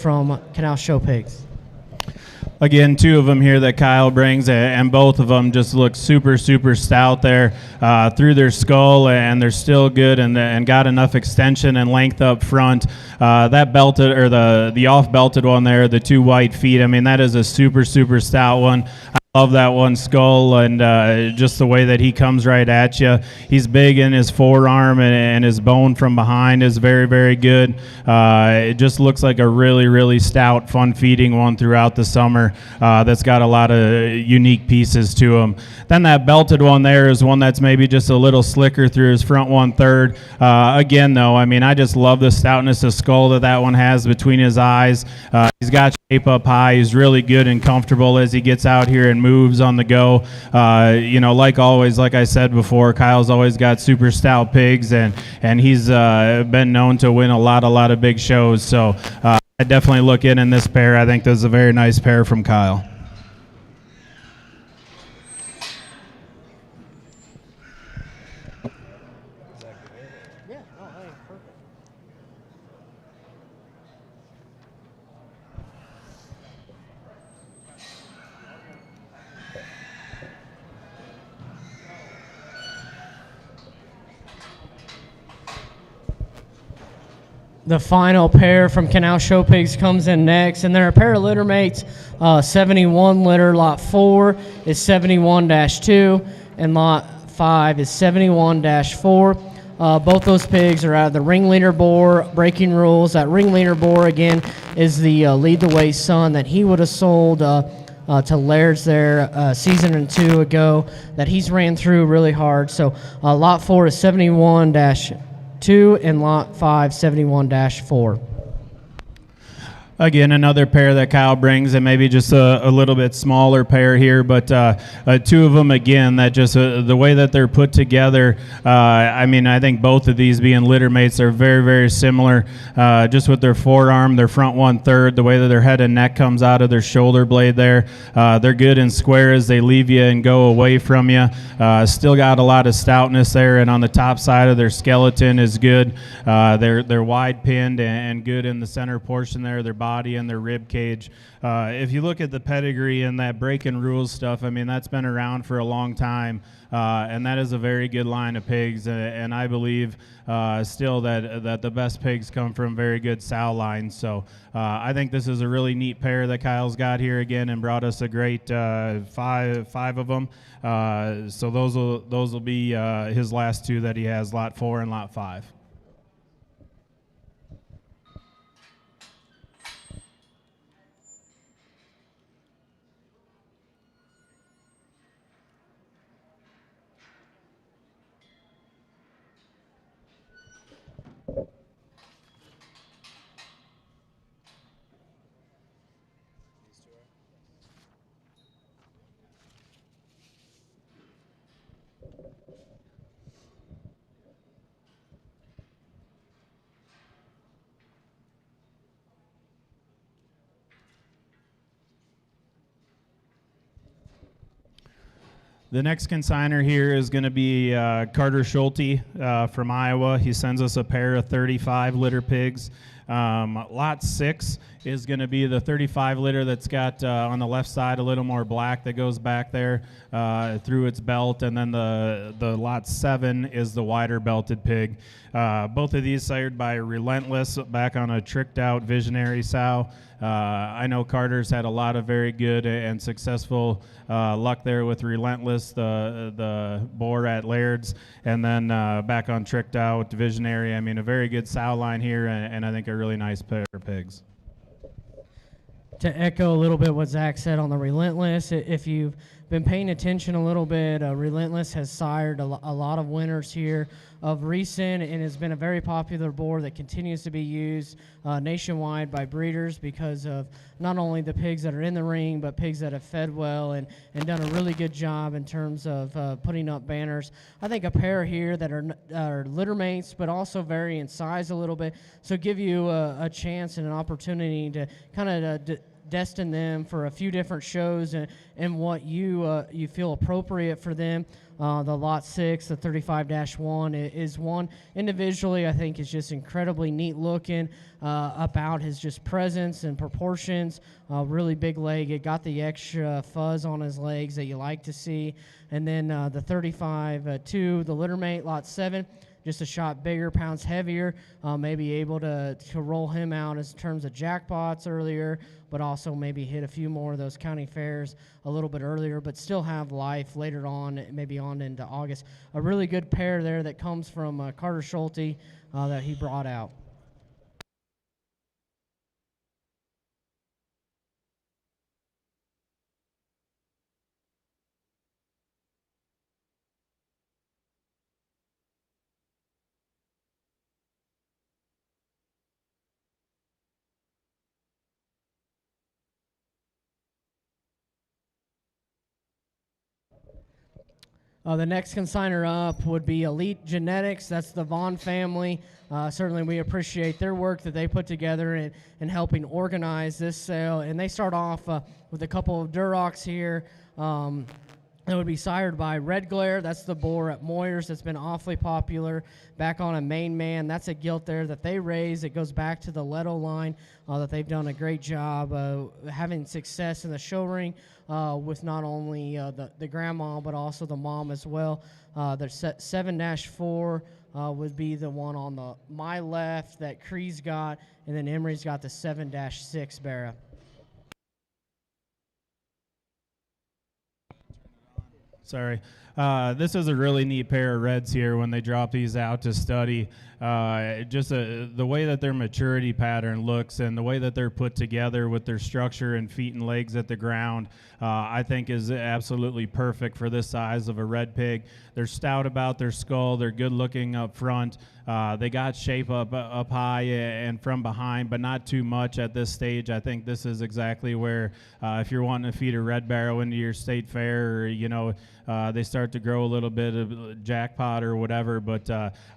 from Canal Show Pigs. Again, two of them here that Kyle brings, and both of them just look super, super stout there through their skull, and they're still good and got enough extension and length up front. That belted, or the off-belted one there, the two white feet, I mean, that is a super, super stout one. Love that one skull, and just the way that he comes right at you. He's big in his forearm, and his bone from behind is very, very good. It just looks like a really, really stout, fun-feeding one throughout the summer that's got a lot of unique pieces to him. Then that belted one there is one that's maybe just a little slicker through his front 1/3. Again, though, I mean, I just love the stoutness of skull that one has between his eyes. He's got shape up high. He's really good and comfortable as he gets out here and moves on the go. Like always, like I said before, Kyle's always got super stout pigs, and he's been known to win a lot of big shows. So I definitely look in this pair. I think this is a very nice pair from Kyle. The final pair from Canal Show Pigs comes in next, and they're a pair of litter mates. 71 litter, lot 4 is 71-2, and lot 5 is 71-4. Both those pigs are out of the ringleader boar. Breaking rules, that ringleader boar, again, is the lead the way son that he would have sold to Laird's there season or two ago, that he's ran through really hard. So lot 4 is 71-2, and lot 5 71-4. Again, another pair that Kyle brings, and maybe just a little bit smaller pair here, but two of them, again, that just the way that they're put together, I mean, I think both of these being litter mates are very, very similar, just with their forearm, their front 1/3, the way that their head and neck comes out of their shoulder blade there. They're good and square as they leave you and go away from you. Still got a lot of stoutness there, and on the top side of their skeleton is good. They're wide pinned and good in the center portion there. Their body and their rib cage. If you look at the pedigree and that breaking rules stuff, I mean, that's been around for a long time, and that is a very good line of pigs, and I believe still that the best pigs come from very good sow lines. So I think this is a really neat pair that Kyle's got here again, and brought us a great five of them. So those will be his last two that he has, lot 4 and lot 5. The next consigner here is going to be Carter Schulty from Iowa. He sends us a pair of 35 litter pigs. Lot 6 is going to be the 35 litter that's got on the left side a little more black that goes back there through its belt, and then the lot 7 is the wider belted pig. Both of these sired by Relentless back on a tricked out visionary sow. I know Carter's had a lot of very good and successful luck there with Relentless, the boar at Laird's, and then back on tricked out visionary. I mean, a very good sow line here, and I think a really nice pair of pigs. To echo a little bit what Zach said on the Relentless, if you've been paying attention a little bit, Relentless has sired a lot of winners here of recent, and has been a very popular boar that continues to be used nationwide by breeders because of not only the pigs that are in the ring, but pigs that have fed well and done a really good job in terms of putting up banners. I think a pair here that are litter mates, but also vary in size a little bit, so give you a chance and an opportunity to kind of destined them for a few different shows and what you feel appropriate for them. The Lot 6, the 35-1 is one. Individually, I think is just incredibly neat looking about his just presence and proportions. Really big leg. It got the extra fuzz on his legs that you like to see. And then the 35-2, the littermate, Lot 7, just a shot bigger, pounds heavier, maybe able to roll him out in terms of jackpots earlier, but also maybe hit a few more of those county fairs a little bit earlier, but still have life later on, maybe on into August. A really good pair there that comes from Carter Schulty that he brought out. The next consigner up would be Elite Genetics. That's the Vaughn family. Certainly we appreciate their work that they put together in helping organize this sale. And they start off with a couple of Durocs here. That would be sired by Red Glare. That's the boar at Moyers that's been awfully popular. Back on a main man. That's a gilt there that they raise. It goes back to the Leto line that they've done a great job having success in the show ring with not only the grandma but also the mom as well. Their 7-4 would be the one on my left that Cree's got, and then Emery's got the 7-6 Barra. Sorry. This is a really neat pair of reds here when they drop these out to study. The way that their maturity pattern looks and the way that they're put together with their structure and feet and legs at the ground, I think is absolutely perfect for this size of a red pig. They're stout about their skull. They're good looking up front. They got shape up high and from behind, but not too much at this stage. I think this is exactly where if you're wanting to feed a red barrow into your state fair, or, they start to grow a little bit of jackpot or whatever. But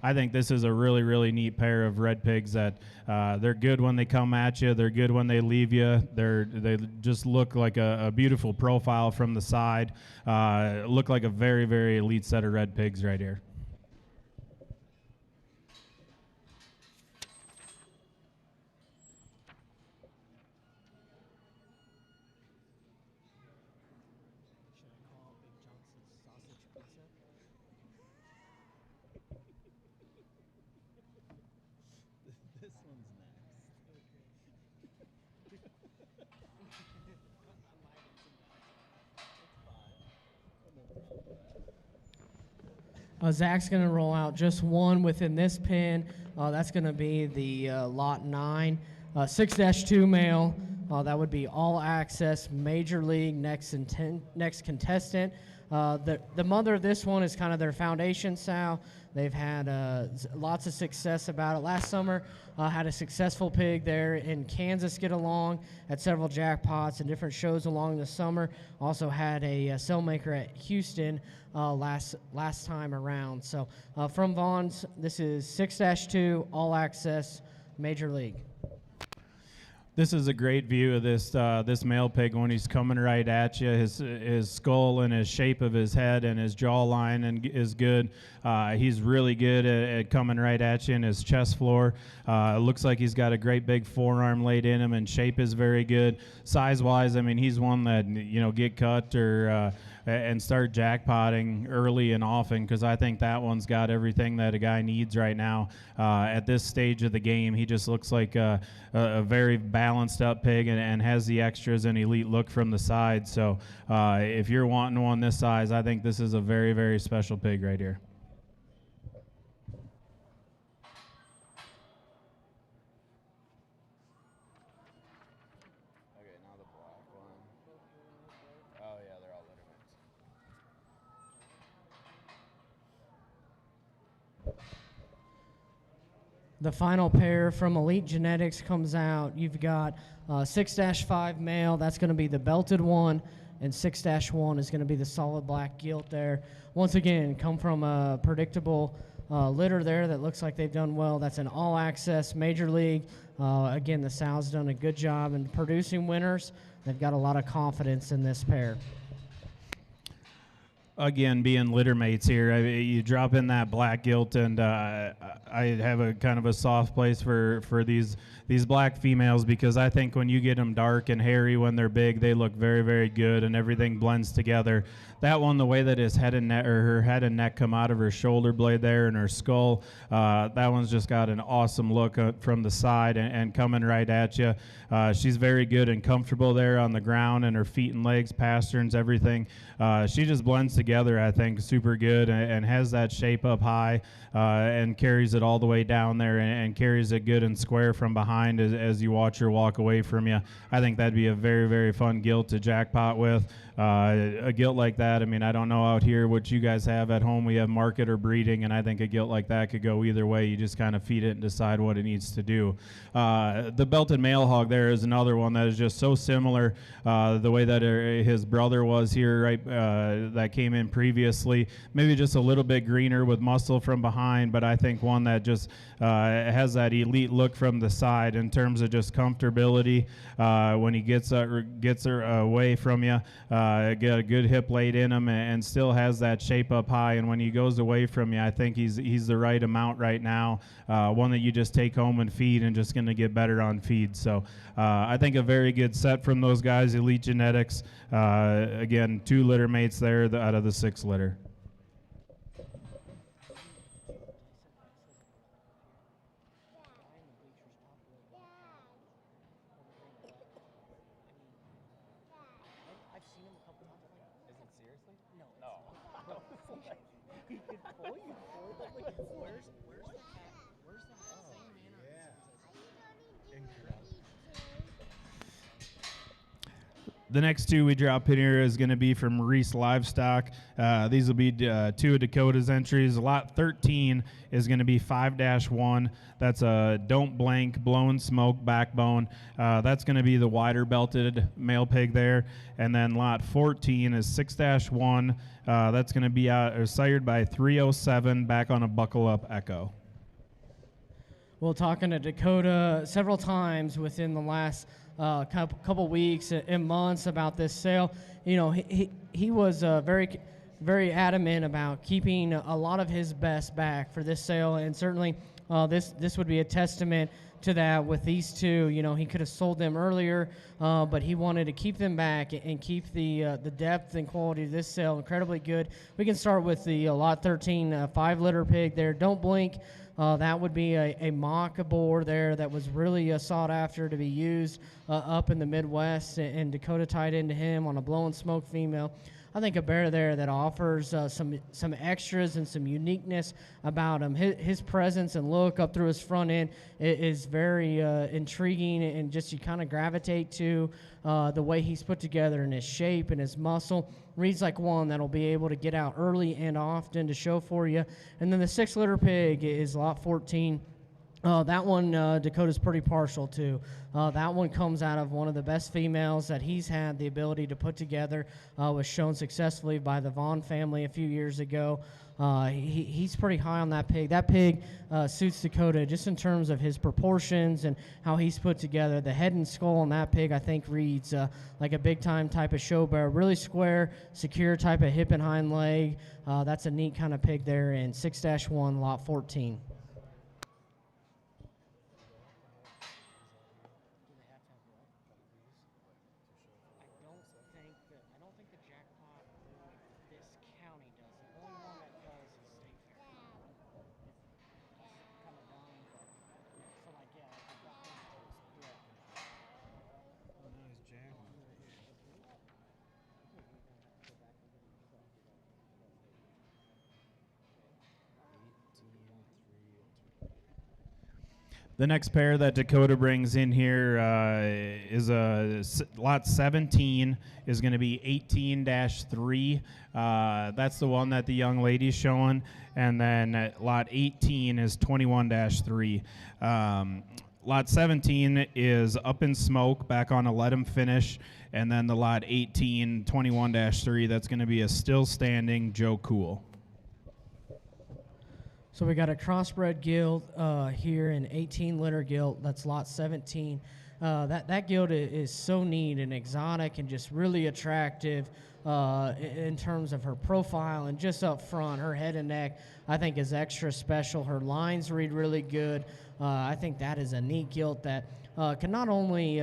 I think this is a really, really neat pair of red pigs that they're good when they come at you. They're good when they leave you. They just look like a beautiful profile from the side. Look like a very, very elite set of red pigs right here. This one's next. Zach's going to roll out just one within this pin. That's going to be the Lot 9. 6-2 male. That would be all access, major league, next contestant. The mother of this one is kind of their foundation sow. They've had lots of success about it. Last summer, had a successful pig there in Kansas get along at several jackpots and different shows along the summer. Also had a cell maker at Houston last time around. So from Vaughn's, this is 6-2, all access, major league. This is a great view of this male pig when he's coming right at you. His skull and his shape of his head and his jawline is good. He's really good at coming right at you in his chest floor. It looks like he's got a great big forearm laid in him, and shape is very good. Size-wise, I mean, he's one that get cut or and start jackpotting early and often, because I think that one's got everything that a guy needs right now at this stage of the game. He just looks like a very balanced up pig and has the extras and elite look from the side. So if you're wanting one this size, I think this is a very, very special pig right here. Okay, now the black one. Oh yeah, they're all litterments. The final pair from Elite Genetics comes out. You've got 6-5 male. That's going to be the belted one. And 6-1 is going to be the solid black gilt there. Once again, come from a predictable litter there that looks like they've done well. That's an all-access major league. Again, the sow's done a good job in producing winners. They've got a lot of confidence in this pair. Again, being litter mates here, you drop in that black gilt, and I have a kind of a soft place for these black females, because I think when you get them dark and hairy when they're big, they look very, very good, and everything blends together. That one, the way that his head and neck, or her head and neck come out of her shoulder blade there and her skull, that one's just got an awesome look from the side and coming right at you. She's very good and comfortable there on the ground, and her feet and legs, pasterns, everything. She just blends together, I think, super good, and has that shape up high, and carries it all the way down there, and carries it good and square from behind as you watch her walk away from you. I think that'd be a very, very fun gilt to jackpot with. A gilt like that, I mean, I don't know out here what you guys have at home. We have market or breeding, and I think a gilt like that could go either way. You just kind of feed it and decide what it needs to do. The belted male hog there is another one that is just so similar, the way that his brother was here, right, that came in previously. Maybe just a little bit greener with muscle from behind, but I think one that just has that elite look from the side in terms of just comfortability. When he gets her away from you, get a good hip laid in him, and still has that shape up high. And when he goes away from you, I think he's the right amount right now. One that you just take home and feed, and just going to get better on feed. So I think a very good set from those guys, Elite Genetics. Again, 2 litter mates there out of the 6 litter. I've seen him a couple times. Is it seriously? No. He could pull you for it. Like, where's the cat? Where's the same manner? Yeah. Incredible. The next 2 we drop in here is going to be from Reese Livestock. These will be 2 of Dakota's entries. Lot 13 is going to be 5-1. That's a Don't Blank Blown Smoke Backbone. That's going to be the wider belted male pig there. And then lot 14 is 6-1. That's going to be sired by 307, back on a Buckle Up Echo. Well, talking to Dakota several times within the last couple weeks and months about this sale, you know, he was very, very adamant about keeping a lot of his best back for this sale, and certainly this would be a testament to that with these 2. You know, he could have sold them earlier, but he wanted to keep them back and keep the depth and quality of this sale incredibly good. We can start with the lot 13 5-litter pig there. Don't Blink. That would be a mock boar there that was really sought after to be used up in the Midwest, and Dakota tied into him on a Blowing Smoke female. I think a bear there that offers some extras and some uniqueness about him. His presence and look up through his front end is very intriguing, and just you kind of gravitate to the way he's put together, and his shape and his muscle. Reads like one that'll be able to get out early and often to show for you. And then the 6-litter pig is lot 14. That one Dakota's pretty partial to. That one comes out of one of the best females that he's had the ability to put together. Was shown successfully by the Vaughn family a few years ago. He's pretty high on that pig. That pig suits Dakota just in terms of his proportions and how he's put together. The head and skull on that pig, I think, reads like a big-time type of show bear. Really square, secure type of hip and hind leg. That's a neat kind of pig there in 6-1, lot 14. I don't think the jackpot for this county does it. The only one that does is State Fair. It's kind of dumb, but so like yeah. Oh, no, he's jacked. The next pair that Dakota brings in here is lot 17 is going to be 18-3. That's the one that the young lady's showing. And then lot 18 is 21-3. Lot 17 is Up in Smoke, back on a Let 'Em Finish. And then the lot 18, 21-3, that's going to be a still standing Joe Cool. So we got a crossbred gilt here in 18 litter gilt. That's lot 17. That gilt is so neat and exotic and just really attractive in terms of her profile, and just up front, her head and neck, I think, is extra special. Her lines read really good. I think that is a neat gilt that can not only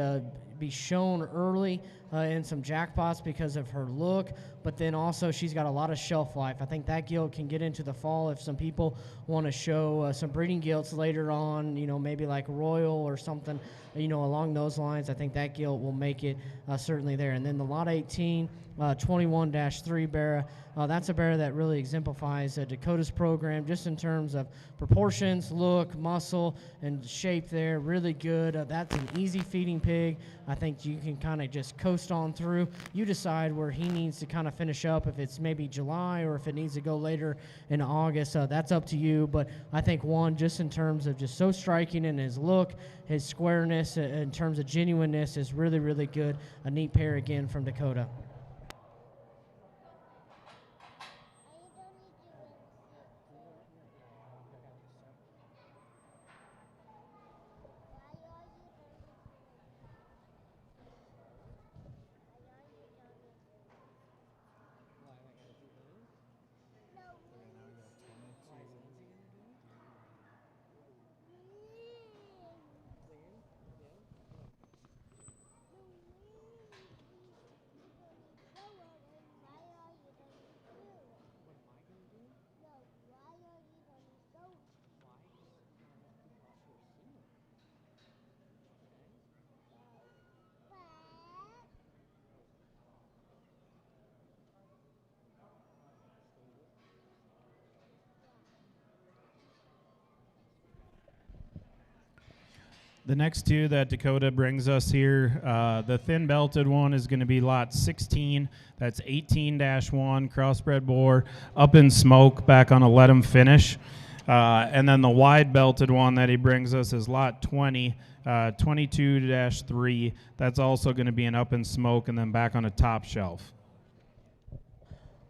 be shown early in some jackpots because of her look, but then also she's got a lot of shelf life. I think that gilt can get into the fall if some people want to show some breeding gilts later on, maybe like Royal or something, along those lines. I think that gilt will make it certainly there. And then the lot 18, 21-3 Barra, that's a Barra that really exemplifies Dakota's program just in terms of proportions, look, muscle, and shape there. Really good. That's an easy feeding pig. I think you can kind of just coast on through. You decide where he needs to kind of finish up, if it's maybe July or if it needs to go later in August. That's up to you. But I think one, just in terms of just so striking in his look, his squareness, in terms of genuineness, is really, really good. A neat pair again from Dakota. The next two that Dakota brings us here, the thin belted one is going to be lot 16. That's 18-1 crossbred boar, up in smoke, back on a let 'em finish. And then the wide belted one that he brings us is lot 20, 22-3. That's also going to be an up in smoke and then back on a top shelf.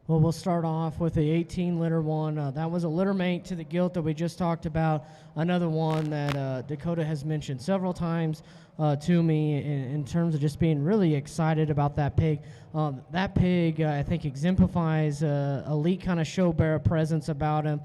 Well, we'll start off with the 18 litter one. That was a litter mate to the gilt that we just talked about. Another one that Dakota has mentioned several times to me in terms of just being really excited about that pig. That pig, I think, exemplifies elite kind of show bear presence about him.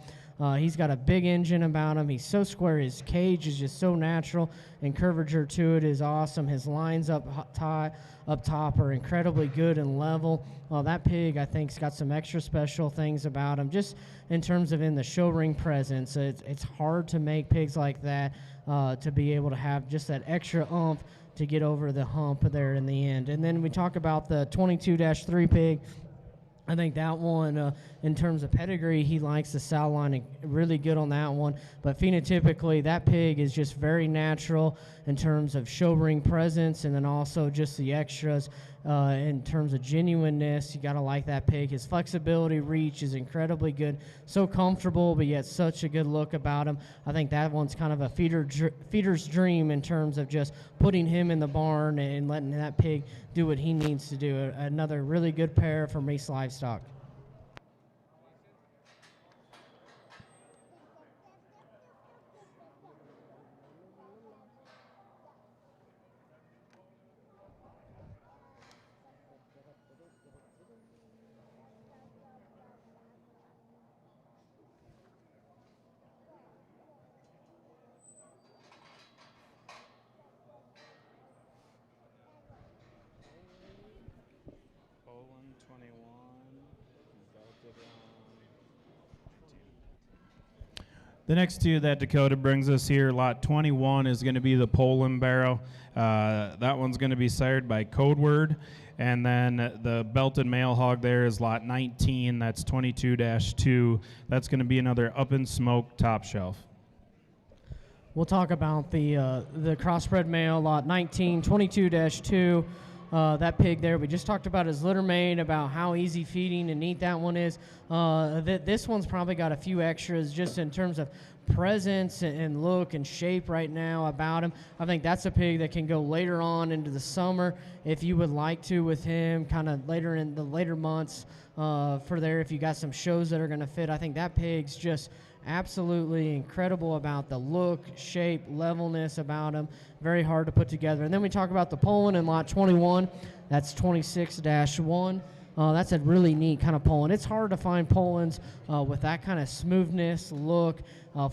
He's got a big engine about him. He's so square. His cage is just so natural, and curvature to it is awesome. His lines up top are incredibly good and level. That pig, I think, has got some extra special things about him. Just in terms of in the show ring presence, it's hard to make pigs like that to be able to have just that extra oomph to get over the hump there in the end. And then we talk about the 22-3 pig. I think that one, in terms of pedigree, he likes the sow line really good on that one. But phenotypically, that pig is just very natural in terms of show ring presence, and then also just the extras in terms of genuineness. You got to like that pig. His flexibility, reach is incredibly good. So comfortable, but yet such a good look about him. I think that one's kind of a feeder's dream in terms of just putting him in the barn and letting that pig do what he needs to do. Another really good pair from Reese Livestock. The next two that Dakota brings us here, lot 21 is going to be the Poland Barrow. That one's going to be sired by Codeword. And then the belted male hog there is lot 19. That's 22-2. That's going to be another up in smoke top shelf. We'll talk about the crossbred male, lot 19, 22-2. That pig there, we just talked about his litter mate, about how easy feeding and neat that one is. This one's probably got a few extras just in terms of presence and look and shape right now about him. I think that's a pig that can go later on into the summer if you would like to with him, kind of later in the later months for there if you got some shows that are going to fit. I think that pig's just absolutely incredible about the look, shape, levelness about them. Very hard to put together. And then we talk about the Poland in lot 21. That's 26-1. That's a really neat kind of Poland. It's hard to find Polands with that kind of smoothness, look,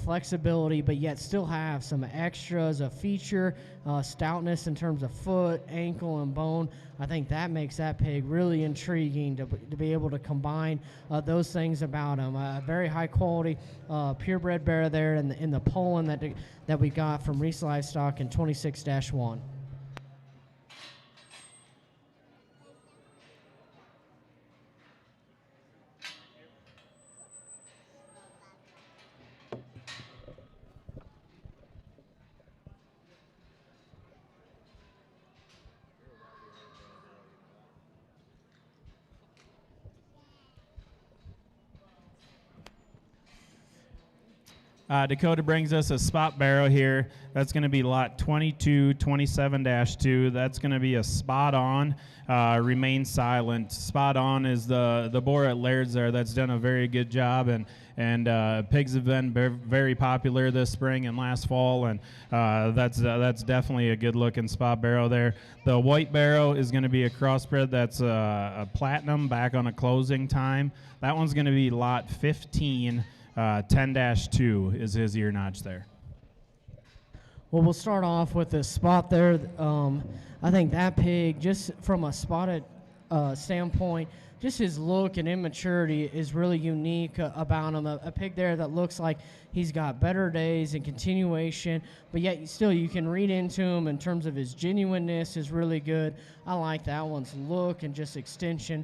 flexibility, but yet still have some extras of feature, stoutness in terms of foot, ankle, and bone. I think that makes that pig really intriguing to be able to combine those things about him. A very high quality purebred bear there in the Poland that we got from Reese Livestock in 26-1. Dakota brings us a spot barrow here. That's going to be lot 2227-2. That's going to be a spot on, remain silent. Spot on is the boar at Laird's there that's done a very good job, and pigs have been very popular this spring and last fall, and that's definitely a good looking spot barrow there. The white barrow is going to be a crossbred that's a platinum back on a closing time. That one's going to be lot 15. 10-2 is his ear notch there. Well, we'll start off with the spot there. I think that pig, just from a spotted standpoint, just his look and immaturity is really unique about him. A pig there that looks like he's got better days and continuation, but yet still you can read into him in terms of his genuineness is really good. I like that one's look and just extension,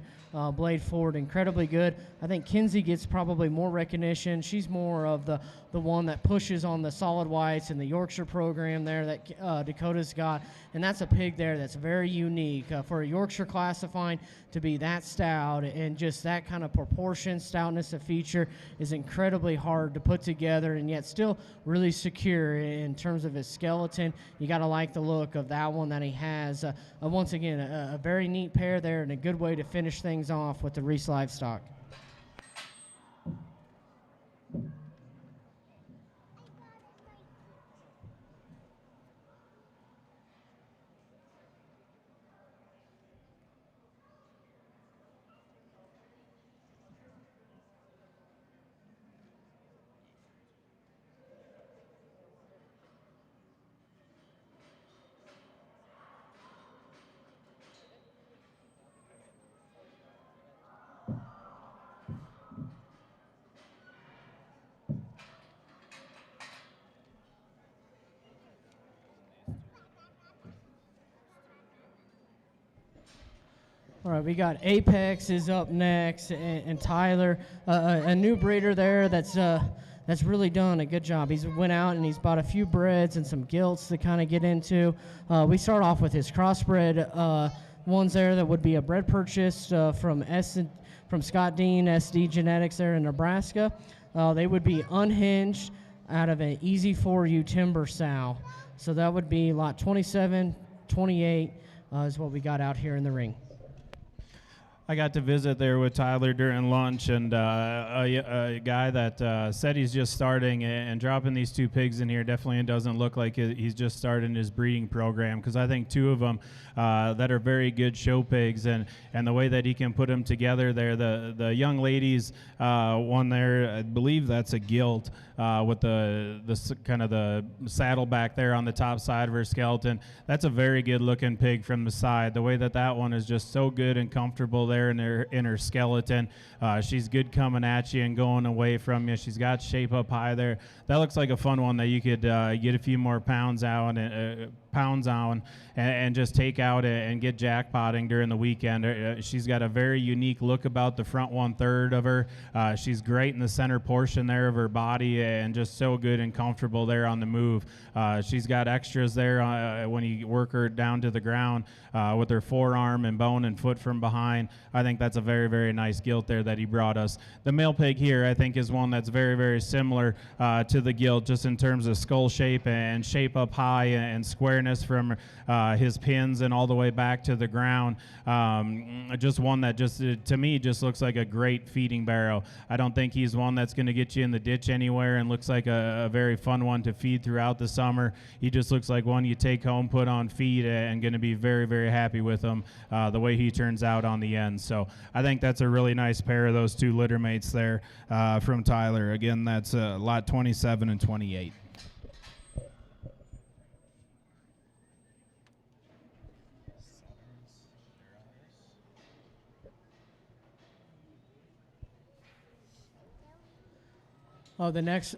blade forward, incredibly good. I think Kinsey gets probably more recognition. She's more of the one that pushes on the solid whites in the Yorkshire program there that Dakota's got, and that's a pig there that's very unique. For a Yorkshire classifying to be that stout and just that kind of proportion, stoutness of feature is incredibly hard to put together, and yet still really secure in terms of his skeleton. You got to like the look of that one that he has. Once again, a very neat pair there and a good way to finish things off with the Reese Livestock. All right, we got Apex is up next, and Tyler, a new breeder there that's really done a good job. He's went out and he's bought a few breds and some gilts to kind of get into. We start off with his crossbred ones there that would be a bred purchase from Scott Dean, SD Genetics there in Nebraska. They would be unhinged out of an easy for you timber sow. So that would be lot 27, 28 is what we got out here in the ring. I got to visit there with Tyler during lunch, and a guy that said he's just starting and dropping these two pigs in here definitely doesn't look like he's just starting his breeding program, because I think two of them that are very good show pigs, and the way that he can put them together there. The young ladies one there, I believe that's a gilt with the kind of the saddle back there on the top side of her skeleton. That's a very good looking pig from the side. The way that one is just so good and comfortable there in her skeleton. She's good coming at you and going away from you. She's got shape up high there. That looks like a fun one that you could get a few more pounds on and just take out and get jackpotting during the weekend. She's got a very unique look about the front 1/3 of her. She's great in the center portion there of her body and just so good and comfortable there on the move. She's got extras there when you work her down to the ground with her forearm and bone and foot from behind. I think that's a very, very nice gilt there that he brought us. The male pig here, I think, is one that's very, very similar to the gilt, just in terms of skull shape and shape up high and squareness squareness from his pins and all the way back to the ground. Just one that just to me just looks like a great feeding barrow. I don't think he's one that's going to get you in the ditch anywhere, and looks like a very fun one to feed throughout the summer. He just looks like one you take home, put on feed, and going to be very, very happy with him the way he turns out on the end. So I think that's a really nice pair of those two litter mates there from Tyler. Again, that's lot 27 and 28. Oh, the next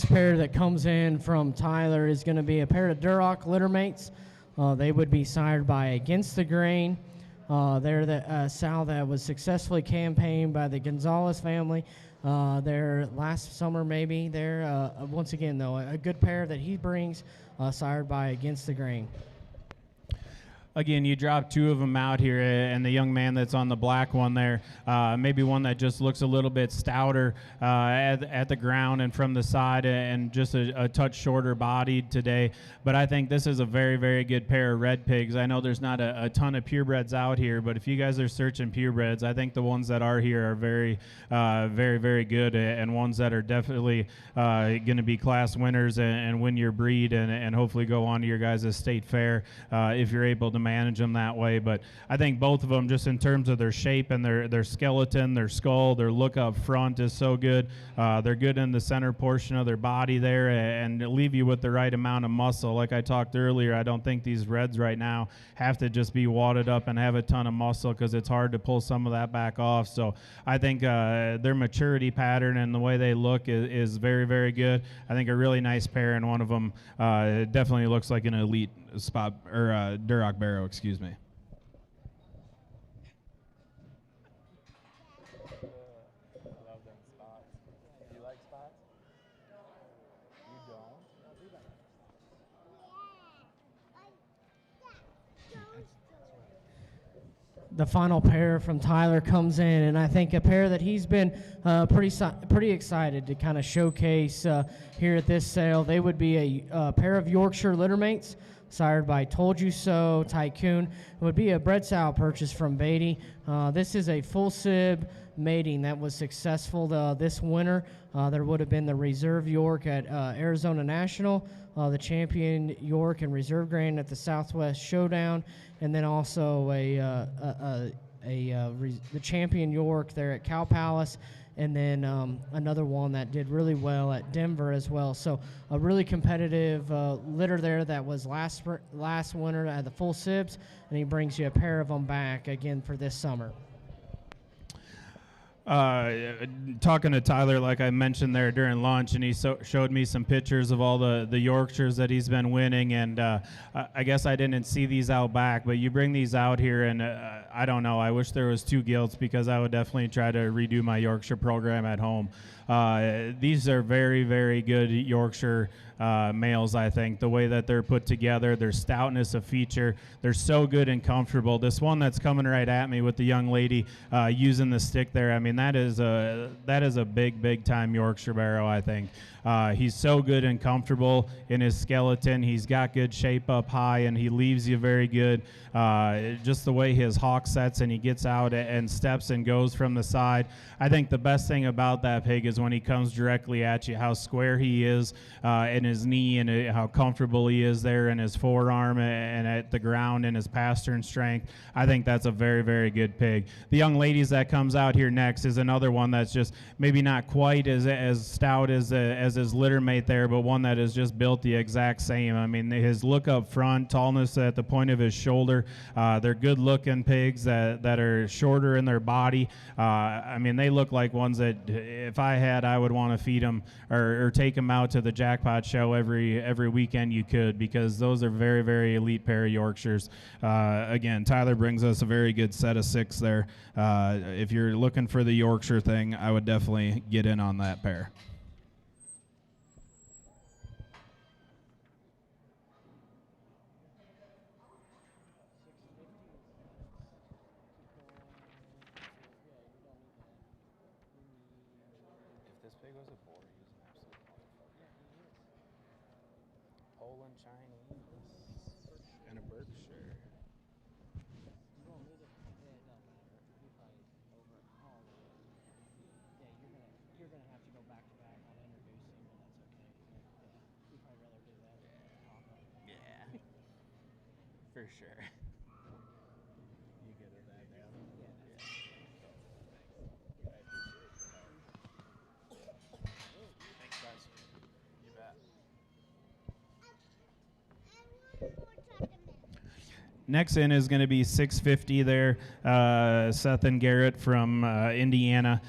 pair that comes in from Tyler is going to be a pair of Duroc litter mates. They would be sired by Against the Grain. They're the sow that was successfully campaigned by the Gonzalez family. They're last summer maybe. They're once again though a good pair that he brings, sired by Against the Grain. Again, you drop two of them out here, and the young man that's on the black one there, maybe one that just looks a little bit stouter at the ground and from the side, and just a touch shorter bodied today. But I think this is a very, very good pair of red pigs. I know there's not a ton of purebreds out here, but if you guys are searching purebreds, I think the ones that are here are very, very, very good, and ones that are definitely going to be class winners and win your breed, and hopefully go on to your guys' state fair if you're able to manage them that way. But I think both of them, just in terms of their shape and their skeleton, their skull, their look up front is so good. They're good in the center portion of their body there, and leave you with the right amount of muscle. Like I talked earlier, I don't think these reds right now have to just be wadded up and have a ton of muscle, because it's hard to pull some of that back off. So I think their maturity pattern and the way they look is very, very good. I think a really nice pair, and one of them definitely looks like an elite spot or Duroc barrow, excuse me. I love them spots. Do you like spots? You don't? The final pair from Tyler comes in, and I think a pair that he's been pretty excited to kind of showcase here at this sale. They would be a pair of Yorkshire litter mates, sired by Told You So, Tycoon. It would be a bred sow purchase from Beatty. This is a full sib mating that was successful this winter. There would have been the Reserve York at Arizona National, the Champion York and Reserve Grain at the Southwest Showdown, and then also the Champion York there at Cow Palace, and then another one that did really well at Denver as well. So a really competitive litter there that was last winter at the full sibs, and he brings you a pair of them back again for this summer. Talking to Tyler, like I mentioned there during lunch, and he showed me some pictures of all the Yorkshires that he's been winning, and I guess I didn't see these out back, but you bring these out here, and I don't know, I wish there was two gilts, because I would definitely try to redo my Yorkshire program at home. These are very, very good Yorkshire males, I think. The way that they're put together, their stoutness of feature, they're so good and comfortable. This one that's coming right at me with the young lady using the stick there, I mean, that is a big time Yorkshire barrow, I think. He's so good and comfortable in his skeleton. He's got good shape up high, and he leaves you very good. Just the way his hawk sets, and he gets out and steps and goes from the side. I think the best thing about that pig is when he comes directly at you, how square he is in his knee, and how comfortable he is there in his forearm and at the ground and his pastern strength. I think that's a very, very good pig. The young ladies that comes out here next is another one that's just maybe not quite as stout as his litter mate there, but one that is just built the exact same. I mean, his look up front, tallness at the point of his shoulder, they're good looking pigs that are shorter in their body. I mean, they look like ones that if I had, I would want to feed them or take them out to the jackpot show every weekend you could, because those are very, very elite pair of Yorkshires. Again, Tyler brings us a very good set of 6 there. If you're looking for the Yorkshire thing, I would definitely get in on that pair. If this pig was a boar, he's an absolute wonderful. Poland Chinese. For sure. You get it that down. Yeah. Thanks, guys. You bet. Next in is going to be 650 there, Seth and Garrett from Indiana.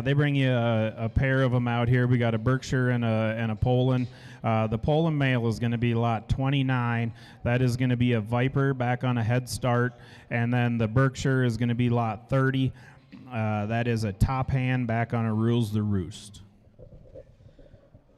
They bring you a pair of them out here. We got a Berkshire and a Poland. The Poland male is going to be lot 29. That is going to be a Viper back on a head start. And then the Berkshire is going to be lot 30. That is a top hand back on a Rules the Roost.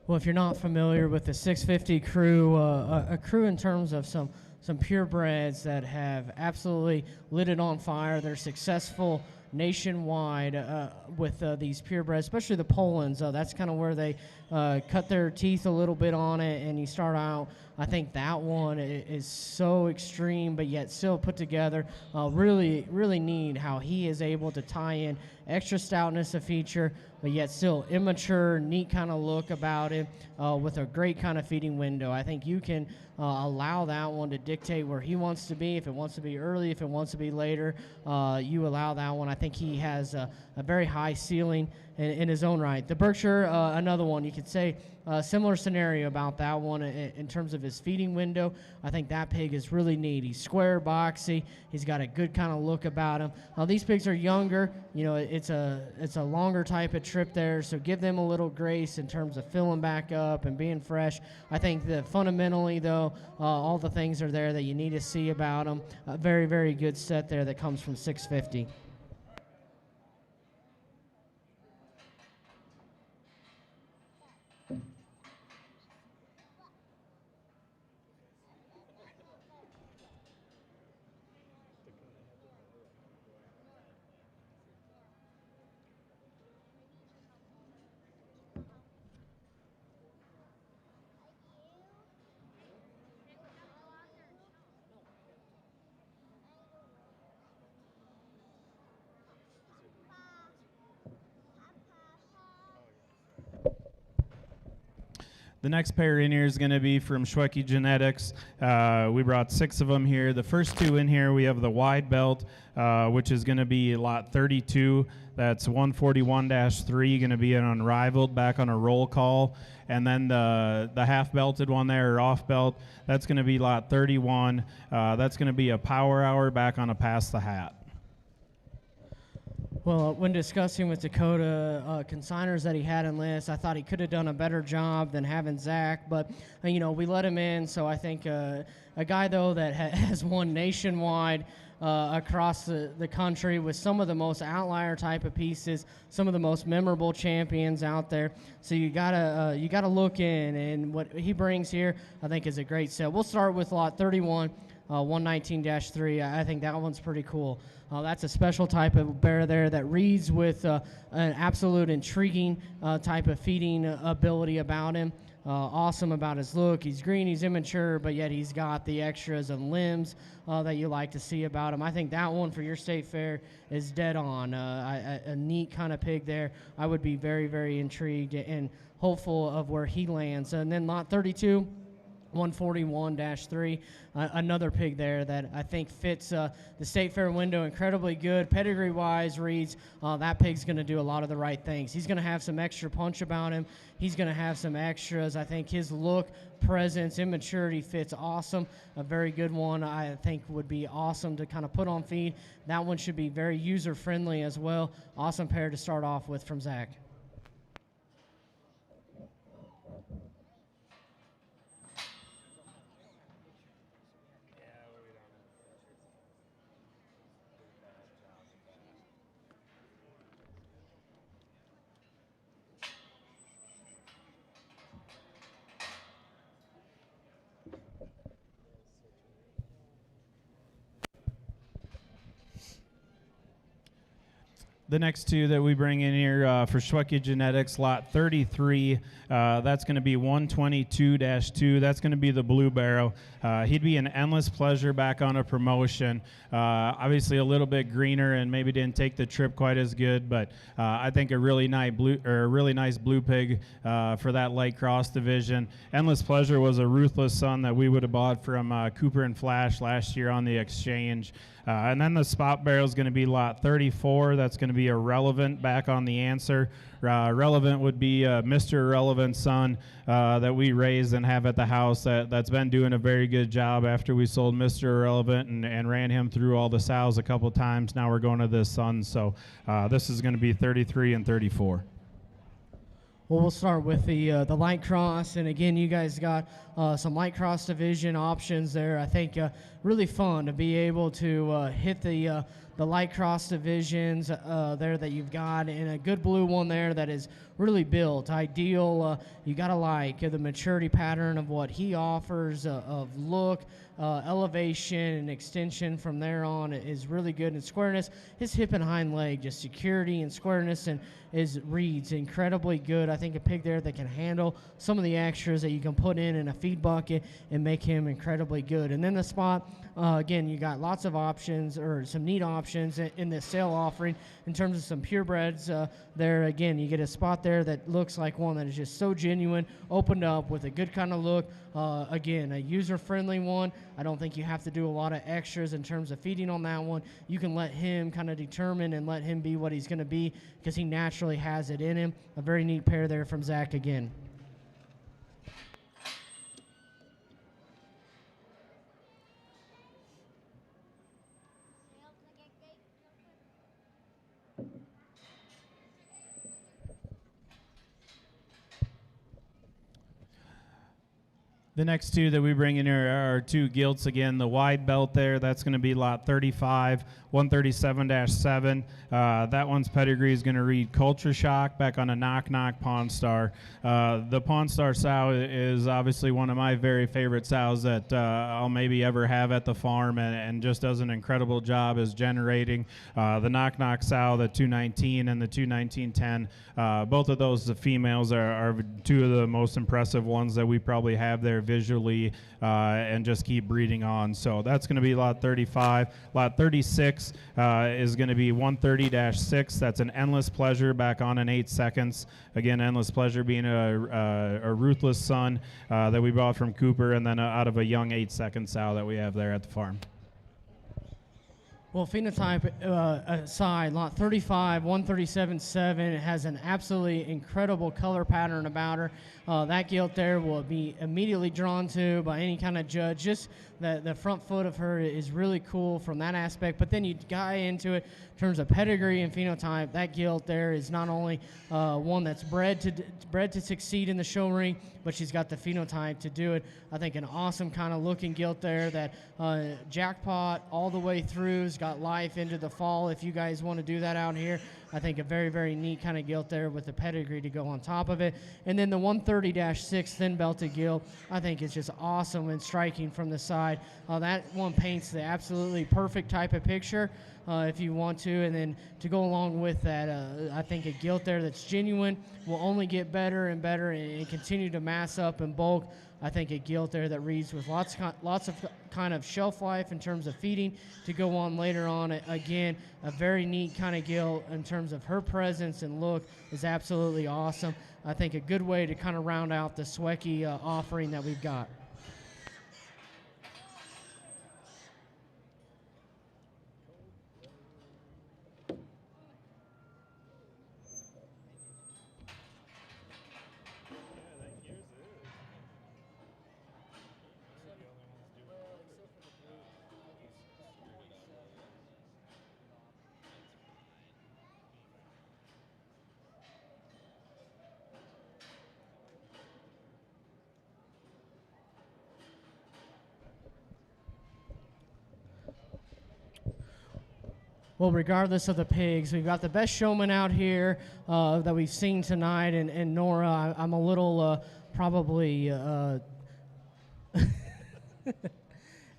Well, if you're not familiar with the 650 crew, a crew in terms of some purebreds that have absolutely lit it on fire. They're successful nationwide with these purebreds, especially the Polands. That's kind of where they cut their teeth a little bit on it, and you start out, I think that one is so extreme, but yet still put together. Really, really neat how he is able to tie in extra stoutness of feature, but yet still immature, neat kind of look about it with a great kind of feeding window. I think you can allow that one to dictate where he wants to be. If it wants to be early, if it wants to be later, you allow that one. I think he has a very high ceiling in his own right. The Berkshire, another one, you could say similar scenario about that one in terms of his feeding window. I think that pig is really neat. He's square, boxy. He's got a good kind of look about him. These pigs are younger. You know, it's a longer type of trip there, so give them a little grace in terms of filling back up and being fresh. I think that fundamentally, though, all the things are there that you need to see about them. A very, very good set there that comes from 650. The next pair in here is going to be from Schweki Genetics. We brought 6 of them here. The first 2 in here, we have the wide belt, which is going to be lot 32. That's 141-3, going to be an unrivaled back on a roll call. And then the half-belted one there, or off-belt, that's going to be lot 31. That's going to be a power hour back on a pass the hat. Well, when discussing with Dakota consigners that he had in list, I thought he could have done a better job than having Zach, but we let him in. So I think a guy though that has won nationwide across the country with some of the most outlier type of pieces, some of the most memorable champions out there. So you gotta look in, and what he brings here, I think, is a great set. We'll start with lot 31. 119-3. I think that one's pretty cool. That's a special type of bear there that reads with an absolute intriguing type of feeding ability about him. Awesome about his look. He's green, he's immature, but yet he's got the extras and limbs that you like to see about him. I think that one for your state fair is dead on. A neat kind of pig there. I would be very, very intrigued and hopeful of where he lands. And then lot 32. 141-3, another pig there that I think fits the state fair window incredibly good. Pedigree-wise, reads that pig's going to do a lot of the right things. He's going to have some extra punch about him. He's going to have some extras. I think his look, presence, immaturity fits awesome. A very good one I think would be awesome to kind of put on feed. That one should be very user-friendly as well. Awesome pair to start off with from Zach. The next two that we bring in here for Schweki Genetics, lot 33, that's going to be 122-2. That's going to be the Blue Barrel. He'd be an endless pleasure back on a promotion. Obviously a little bit greener and maybe didn't take the trip quite as good, but I think a really nice blue pig for that light cross division. Endless Pleasure was a ruthless son that we would have bought from Cooper and Flash last year on the exchange. And then the spot barrel is going to be lot 34. That's going to be Irrelevant back on the answer. Relevant would be Mr. Irrelevant son that we raised and have at the house that's been doing a very good job after we sold Mr. Irrelevant and ran him through all the sows a couple times. Now we're going to this son. So this is going to be 33 and 34. Well, we'll start with the light cross, and again, you guys got some light cross division options there. I think really fun to be able to hit the light cross divisions there that you've got, and a good blue one there that is really built ideal. You gotta like the maturity pattern of what he offers of look, elevation, and extension from there on is really good. And squareness, his hip and hind leg, just security and squareness, and reads incredibly good. I think a pig there that can handle some of the extras that you can put in a feed bucket and make him incredibly good. And then the spot, again, you got lots of options, or some neat options in this sale offering in terms of some purebreds there. Again, you get a spot there that looks like one that is just so genuine, opened up with a good kind of look. Again, a user-friendly one. I don't think you have to do a lot of extras in terms of feeding on that one. You can let him kind of determine and let him be what he's going to be because he naturally has it in him. A very neat pair there from Zach again. The next two that we bring in here are two gilts again. The wide belt there, that's going to be lot 35, 137-7. That one's pedigree is going to read Culture Shock back on a Knock Knock Pawn Star. The Pawn Star sow is obviously one of my very favorite sows that I'll maybe ever have at the farm, and just does an incredible job as generating. The Knock Knock sow, the 219 and the 219-10, both of those, the females, are two of the most impressive ones that we probably have there visually, and just keep breeding on. So that's going to be lot 35. Lot 36 is going to be 130-6. That's an Endless Pleasure back on in 8 seconds. Again, Endless Pleasure being a ruthless son that we bought from Cooper, and then out of a young 8-second sow that we have there at the farm. Well, phenotype aside, lot 35, 137.7, it has an absolutely incredible color pattern about her. That gilt there will be immediately drawn to by any kind of judge. Just the front foot of her is really cool from that aspect. But then you guy into it in terms of pedigree and phenotype. That gilt there is not only one that's bred to succeed in the show ring, but she's got the phenotype to do it. I think an awesome kind of looking gilt there that jackpot all the way through. Has got life into the fall if you guys want to do that out here. I think a very, very neat kind of gilt there with the pedigree to go on top of it. And then the 130-6 thin belted gilt, I think is just awesome and striking from the side. That one paints the absolutely perfect type of picture if you want to. And then to go along with that, I think a gilt there that's genuine will only get better and better and continue to mass up and bulk. I think a gilt there that reads with lots of kind of shelf life in terms of feeding to go on later on. Again, a very neat kind of gilt in terms of her presence and look is absolutely awesome. I think a good way to kind of round out the Schweki offering that we've got. Well, regardless of the pigs, we've got the best showman out here that we've seen tonight. And Nora, I'm a little probably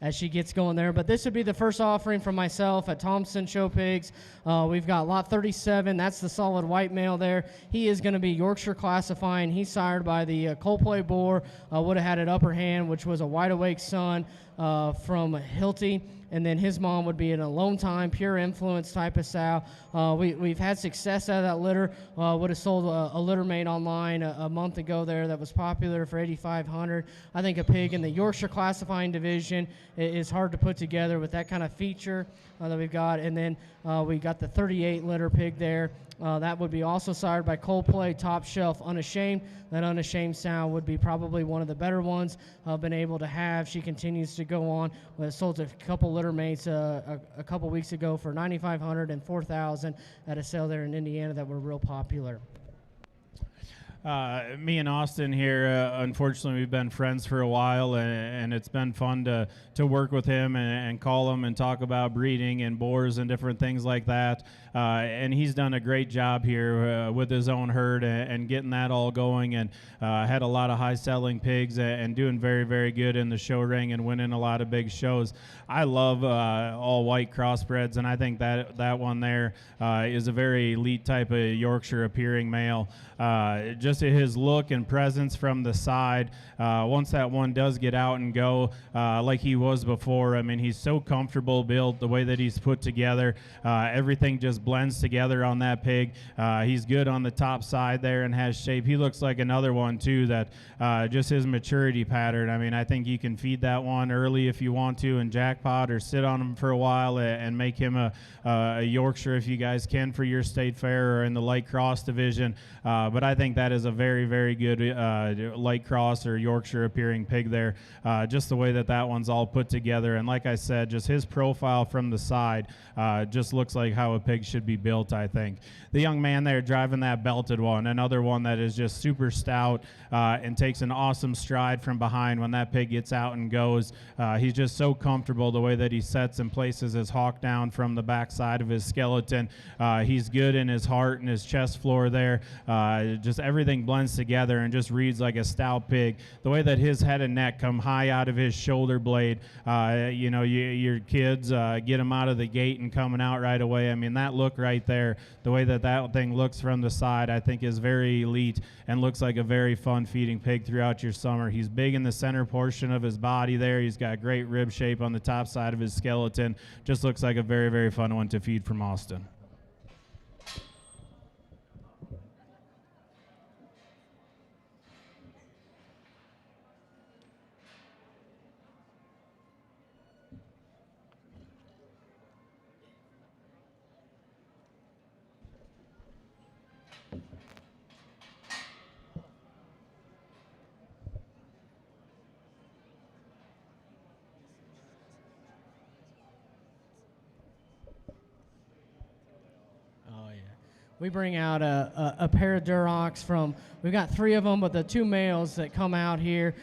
as she gets going there. But this would be the first offering from myself at Thompson Show Pigs. We've got lot 37. That's the solid white male there. He is going to be Yorkshire classifying. He's sired by the Coldplay Boar. Would have had an upper hand, which was a wide awake son from Schulty. And then his mom would be an alone time, pure influence type of sow. We've had success out of that litter. Would have sold a litter mate online a month ago there that was popular for $8,500. I think a pig in the Yorkshire classifying division is hard to put together with that kind of feature that we've got. And then we got the 38 litter pig there. That would be also sired by Coldplay, top shelf, Unashamed. That Unashamed sow would be probably one of the better ones I've been able to have. She continues to go on. Sold a couple litter mates a couple weeks ago for $9,500 and $4,000 at a sale there in Indiana that were real popular. Me and Austin here, unfortunately, we've been friends for a while, and it's been fun to work with him and call him and talk about breeding and boars and different things like that. And he's done a great job here with his own herd and getting that all going, and had a lot of high-selling pigs and doing very, very good in the show ring and winning a lot of big shows. I love all white crossbreds, and I think that one there is a very elite type of Yorkshire appearing male. Just his look and presence from the side, once that one does get out and go like he was before, I mean, he's so comfortable built, the way that he's put together, everything just blends together on that pig. He's good on the top side there and has shape. He looks like another one too that just his maturity pattern, I mean, I think you can feed that one early if you want to and jackpot, or sit on him for a while and make him a Yorkshire if you guys can for your state fair or in the light cross division. But I think that is a very, very good light cross or Yorkshire appearing pig there. Just the way that one's all put together. And like I said, just his profile from the side just looks like how a pig should be built, I think. The young man there driving that belted one, another one that is just super stout and takes an awesome stride from behind when that pig gets out and goes. He's just so comfortable the way that he sets and places his hawk down from the back side of his skeleton. He's good in his heart and his chest floor there. Just everything blends together and just reads like a stout pig. The way that his head and neck come high out of his shoulder blade, your kids get him out of the gate and coming out right away. I mean, that look right there, the way that thing looks from the side, I think is very elite and looks like a very fun feeding pig throughout your summer. He's big in the center portion of his body there. He's got great rib shape on the top side of his skeleton. Just looks like a very, very fun one to feed from Austin. Oh, yeah. We bring out a pair of Durocs from, we've got 3 of them, but the 2 males that come out here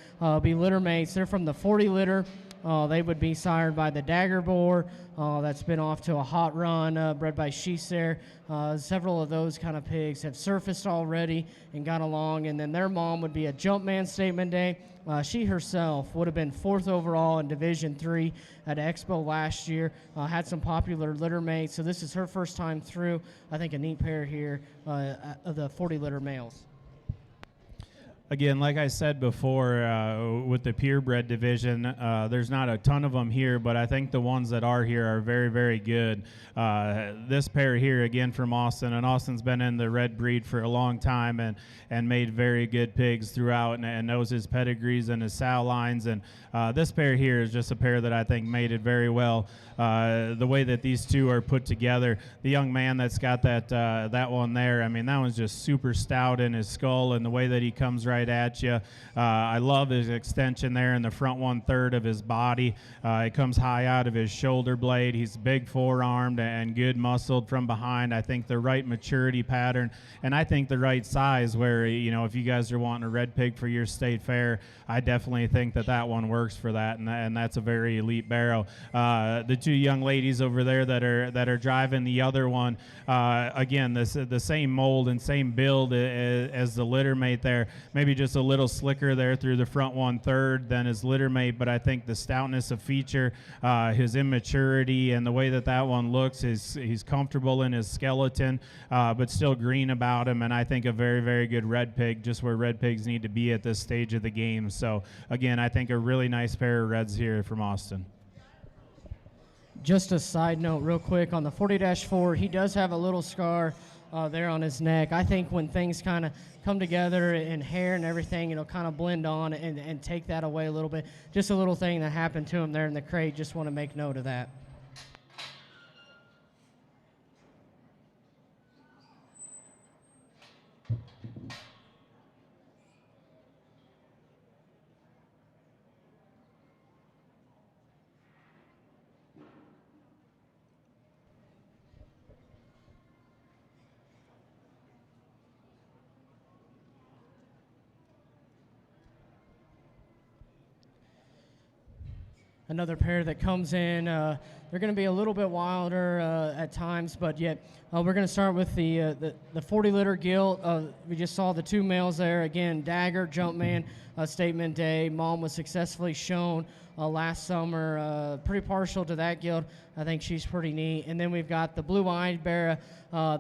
be litter mates. They're from the 40 litter. They would be sired by the Dagger Boar. That's been off to a hot run, bred by Sheese there. Several of those kind of pigs have surfaced already and got along. And then their mom would be a Jumpman Statement Day. She herself would have been 4th overall in Division 3 at Expo last year. Had some popular litter mates. So this is her first time through. I think a neat pair here of the 40 litter males. Again, like I said before, with the purebred division, there's not a ton of them here, but I think the ones that are here are very, very good. This pair here, again, from Austin, and Austin's been in the red breed for a long time and made very good pigs throughout and knows his pedigrees and his sow lines. And this pair here is just a pair that I think mated very well. The way that these two are put together, the young man that's got that one there, I mean, that one's just super stout in his skull and the way that he comes right at you. I love his extension there in the front 1/3 of his body. It comes high out of his shoulder blade. He's big forearmed and good muscled from behind. I think the right maturity pattern, and I think the right size where, if you guys are wanting a red pig for your state fair, I definitely think that one works for that, and that's a very elite barrow. The 2 young ladies over there that are driving the other one, again, the same mold and same build as the litter mate there. Maybe maybe just a little slicker there through the front 1/3 than his litter mate, but I think the stoutness of feature, his immaturity, and the way that one looks, he's comfortable in his skeleton, but still green about him, and I think a very, very good red pig, just where red pigs need to be at this stage of the game. So again, I think a really nice pair of reds here from Austin. Just a side note real quick on the 40-4, he does have a little scar there on his neck. I think when things kind of come together in hair and everything, it'll kind of blend on and take that away a little bit. Just a little thing that happened to him there in the crate. Just want to make note of that. Another pair that comes in, they're going to be a little bit wilder at times, but yet we're going to start with the 40-liter gilt. We just saw the two males there. Again, Dagger, Jumpman, Statement Day. Mom was successfully shown last summer. Pretty partial to that gilt. I think she's pretty neat. And then we've got the blue-eyed Barra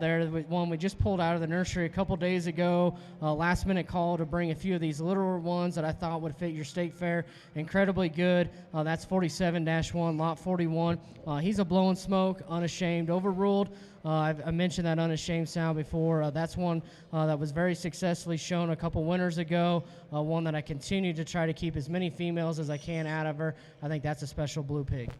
there, one we just pulled out of the nursery a couple days ago. Last-minute call to bring a few of these littler ones that I thought would fit your state fair. Incredibly good. That's 47-1, lot 41. He's a blowing smoke, unashamed, overruled. I mentioned that unashamed sound before. That's one that was very successfully shown a couple winters ago. One that I continue to try to keep as many females as I can out of her. I think that's a special blue pig.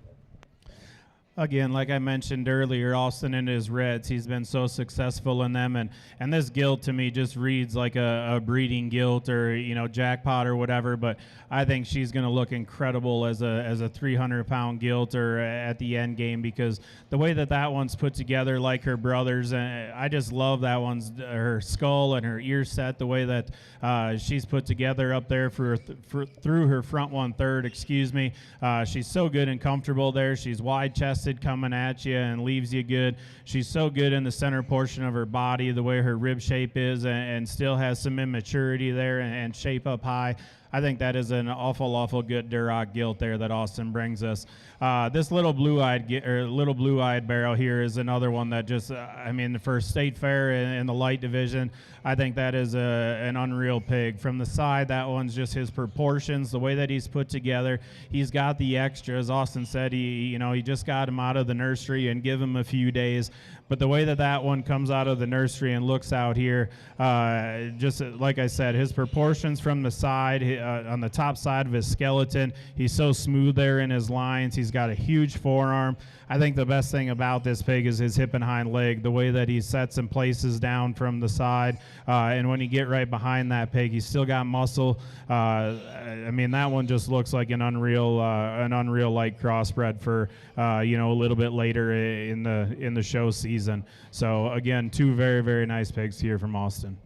Again, like I mentioned earlier, Austin and his reds, he's been so successful in them, and this gilt to me just reads like a breeding gilt or jackpot or whatever. But I think she's going to look incredible as a 300-pound gilt or at the end game, because the way that one's put together, like her brothers, I just love that one's her skull and her ear set, the way that she's put together up there through her front 1/3. Excuse me, she's so good and comfortable there. She's wide chested, coming at you and leaves you good. She's so good in the center portion of her body, the way her rib shape is, and still has some immaturity there and shape up high. I think that is an awful good Duroc gilt there that Austin brings us. This little blue-eyed barrel here is another one that just, for state fair in the light division, I think that is an unreal pig. From the side, that one's just his proportions, the way that he's put together. He's got the extra, as Austin said. He just got him out of the nursery and give him a few days. But the way that one comes out of the nursery and looks out here, just like I said, his proportions from the side. On the top side of his skeleton, he's so smooth there in his lines. He's got a huge forearm. I think the best thing about this pig is his hip and hind leg, the way that he sets and places down from the side. And when you get right behind that pig, he's still got muscle. That one just looks like an unreal light crossbred for a little bit later in the show season. So again, two very, very nice pigs here from Austin.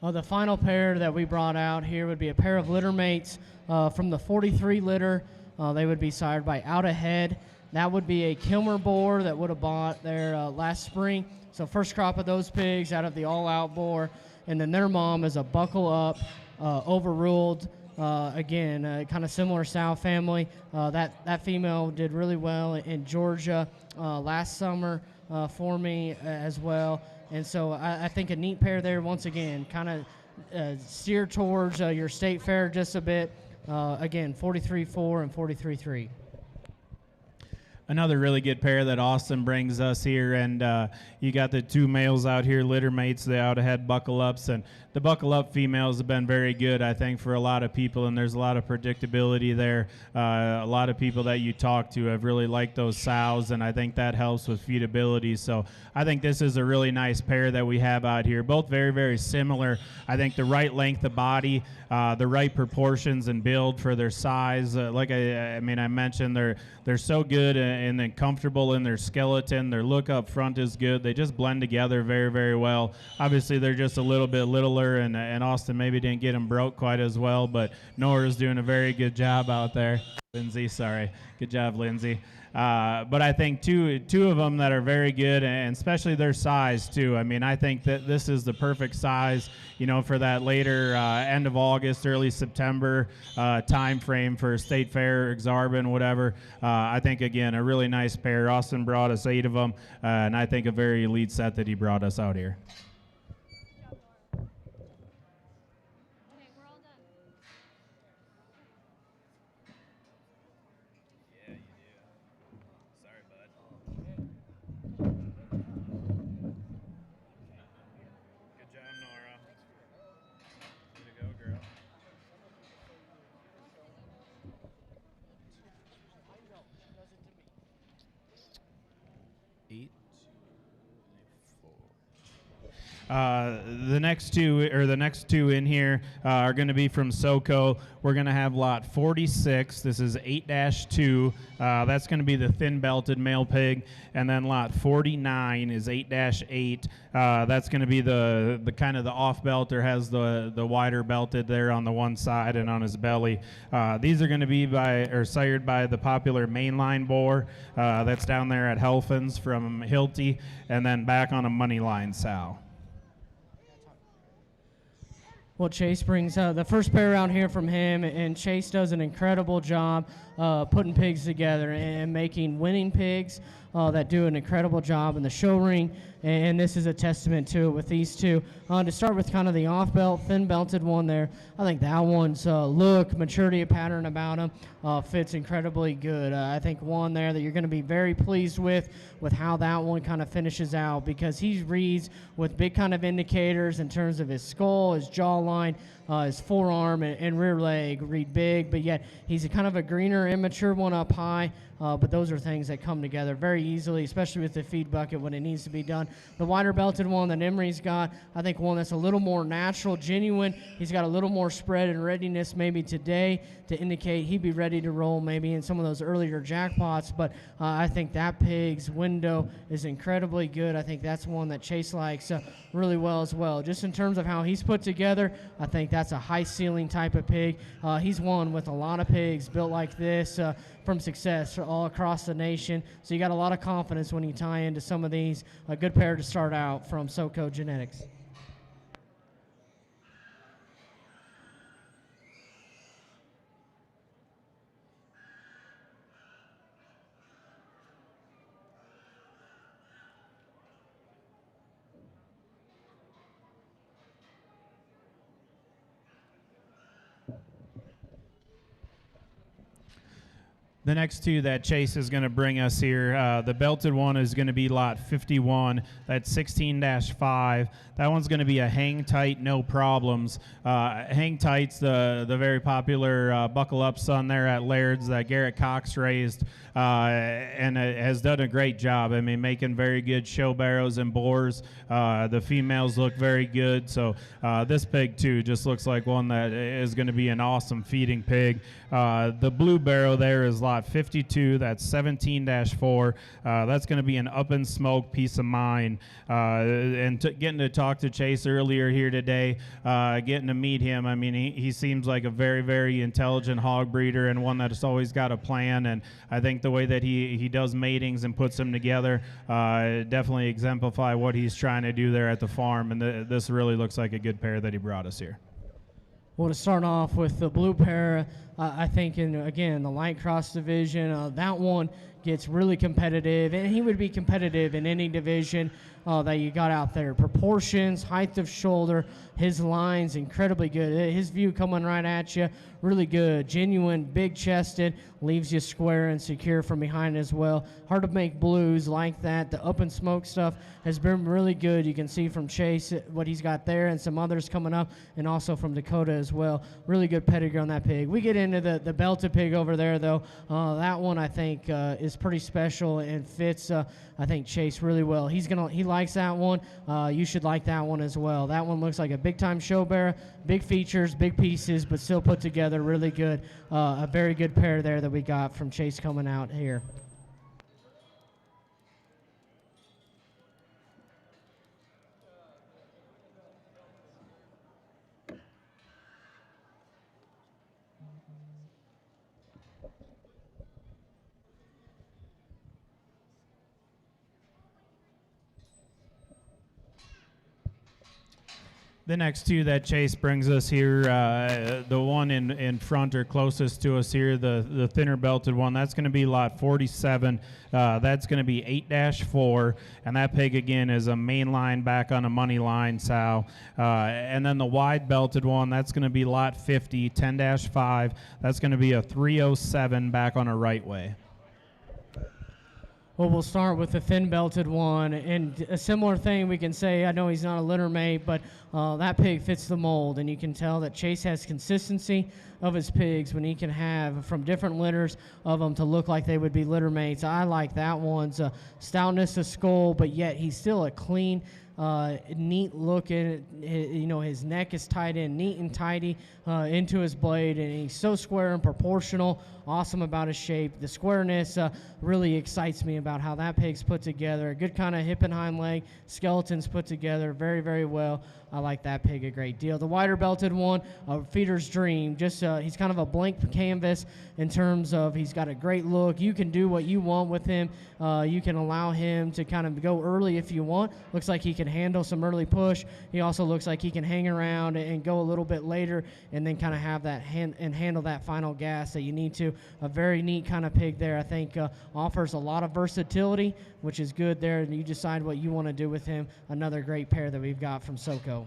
The final pair that we brought out here would be a pair of litter mates from the 43 litter. They would be sired by Out Ahead. That would be a Kilmer boar that would have bought there last spring. So first crop of those pigs out of the all-out boar. And then their mom is a buckle up, overruled. Again, kind of similar sow family. That female did really well in Georgia last summer for me as well. And so I think a neat pair there, once again, kind of steer towards your state fair just a bit. Again, 43.4 and 43.3. Another really good pair that Austin brings us here, and you got the two males out here, litter mates, the out ahead buckle ups, and the buckle up females have been very good, I think, for a lot of people, and there's a lot of predictability there. A lot of people that you talk to have really liked those sows, and I think that helps with feedability. So I think this is a really nice pair that we have out here. Both very, very similar. I think the right length of body, the right proportions and build for their size. Like I mentioned, they're so good and then comfortable in their skeleton. Their look up front is good. They just blend together very, very well. Obviously, they're just a little bit littler, and Austin maybe didn't get them broke quite as well, but Nora's doing a very good job out there. Lindsay, sorry. Good job, Lindsay. But I think two of them that are very good, and especially their size, too. I mean, I think that this is the perfect size, for that later end of August, early September time frame for State Fair, Exarban, whatever. I think, again, a really nice pair. Austin brought us 8 of them, and I think a very elite set that he brought us out here. Okay, we're all done. Yeah, you do. Sorry, bud. Good job, Nora. Way to go, girl. Eight. The next two in here are going to be from SoCo. We're going to have lot 46. This is 8-2. That's going to be the thin belted male pig, and then lot 49 is 8-8. That's going to be the kind of the off belter, has the wider belted there on the one side and on his belly. These are going to be sired by the popular mainline boar that's down there at Helfens from Hilty, and then back on a money line sow. Well, Chase brings the first pair out here from him, and Chase does an incredible job putting pigs together and making winning pigs that do an incredible job in the show ring, and this is a testament to it with these two. To start with kind of the off-belt, thin-belted one there, I think that one's look, maturity, pattern about him fits incredibly good. I think one there that you're going to be very pleased with how that one kind of finishes out, because he reads with big kind of indicators in terms of his skull, his jawline, his forearm and rear leg read big, but yet he's a kind of a greener, immature one up high, but those are things that come together very easily, especially with the feed bucket when it needs to be done. The wider belted one that Emery's got, I think one that's a little more natural, genuine. He's got a little more spread and readiness maybe today to indicate he'd be ready to roll maybe in some of those earlier jackpots, but I think that pig's window is incredibly good. I think that's one that Chase likes really well as well. Just in terms of how he's put together, I think that's a high ceiling type of pig. He's one with a lot of pigs built like this from success all across the nation. So you got a lot of confidence when you tie into some of these. A good pair to start out from Schweki Genetics. The next two that Chase is going to bring us here, the belted one is going to be lot 51. That's 16-5. That one's going to be a hang tight, no problems. Hang tight's the very popular buckle up son there at Laird's that Garrett Cox raised, and has done a great job. I mean, making very good show barrows and boars. The females look very good. So this pig too just looks like one that is going to be an awesome feeding pig. The blue barrow there is lot 52. That's 17-4. That's going to be an up and smoke piece of mind. And getting to talk to Chase earlier here today, getting to meet him, I mean, he seems like a very, very intelligent hog breeder and one that's always got a plan. And I think the way that he does matings and puts them together definitely exemplify what he's trying to do there at the farm. And this really looks like a good pair that he brought us here. Well, to start off with the blue pair, I think again the light cross division, that one gets really competitive, and he would be competitive in any division that you got out there. Proportions, height of shoulder, his lines, incredibly good. His view coming right at you, really good. Genuine, big-chested, leaves you square and secure from behind as well. Hard to make blues like that. The up and smoke stuff has been really good. You can see from Chase what he's got there and some others coming up, and also from Dakota as well. Really good pedigree on that pig. We get into the belted pig over there, though. That one, I think, is pretty special and fits, I think, Chase really well. He likes that one. You should like that one as well. That one looks like a big-time show bearer, big features, big pieces, but still put together really good. A very good pair there that we got from Chase coming out here. The next two that Chase brings us here, the one in front or closest to us here, the thinner belted one, that's going to be lot 47. That's going to be 8-4, and that pig again is a main line back on a money line sow. And then the wide belted one, that's going to be lot 50, 10-5. That's going to be a 307 back on a right way. Well, we'll start with the thin-belted one, and a similar thing we can say. I know he's not a litter mate, but that pig fits the mold, and you can tell that Chase has consistency of his pigs when he can have from different litters of them to look like they would be litter mates. I like that one's stoutness of skull, but yet he's still a clean, neat looking. His neck is tied in neat and tidy into his blade, and he's so square and proportional. Awesome about his shape. The squareness really excites me about how that pig's put together. A good kind of hip and hind leg, skeletons put together very, very well. I like that pig a great deal. The wider belted one, a feeder's dream. Just he's kind of a blank canvas in terms of he's got a great look. You can do what you want with him. You can allow him to kind of go early if you want. Looks like he can handle some early push. He also looks like he can hang around and go a little bit later and then kind of have that handle that final gas that you need to. A very neat kind of pig there. I think offers a lot of versatility, which is good there. And you decide what you want to do with him. Another great pair that we've got from SoCo.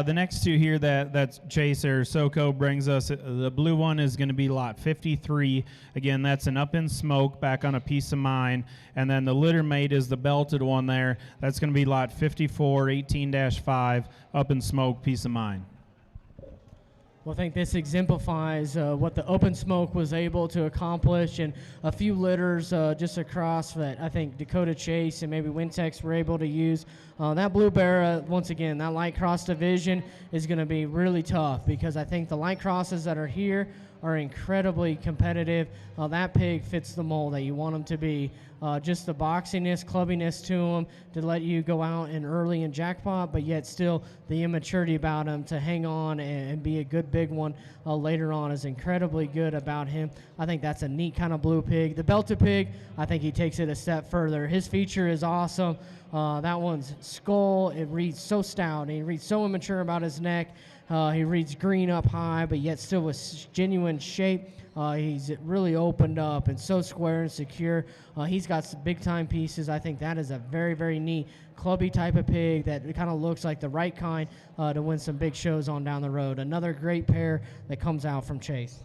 The next two here that's Chase or SoCo brings us, the blue one is going to be lot 53. Again, that's an up in smoke back on a piece of mine. And then the litter mate is the belted one there. That's going to be lot 54, 18-5, up in smoke piece of mine. Well, I think this exemplifies what the open smoke was able to accomplish, and a few litters just across that I think Dakota Chase and maybe Wintex were able to use. That Blue Bear, once again, that light cross division is going to be really tough because I think the light crosses that are here are incredibly competitive. That pig fits the mold that you want him to be. Just the boxiness, clubbiness to him to let you go out and early and jackpot, but yet still the immaturity about him to hang on and be a good big one later on is incredibly good about him. I think that's a neat kind of blue pig. The belted pig, I think he takes it a step further. His feature is awesome. That one's skull, it reads so stout. He reads so immature about his neck. He reads green up high, but yet still with genuine shape. He's really opened up and so square and secure. He's got some big-time pieces. I think that is a very, very neat clubby type of pig that kind of looks like the right kind to win some big shows on down the road. Another great pair that comes out from Chase.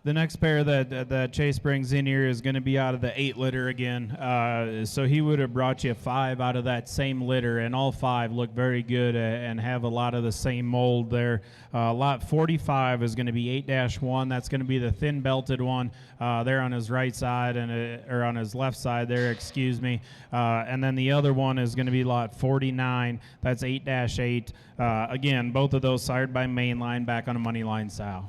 The next pair that Chase brings in here is going to be out of the 8 litter again. So he would have brought you 5 out of that same litter, and all 5 look very good and have a lot of the same mold there. Lot 45 is going to be 8-1. That's going to be the thin belted one there on his right side or on his left side there, excuse me. And then the other one is going to be lot 49. That's 8-8. Again, both of those sired by Mainline back on a money line sow.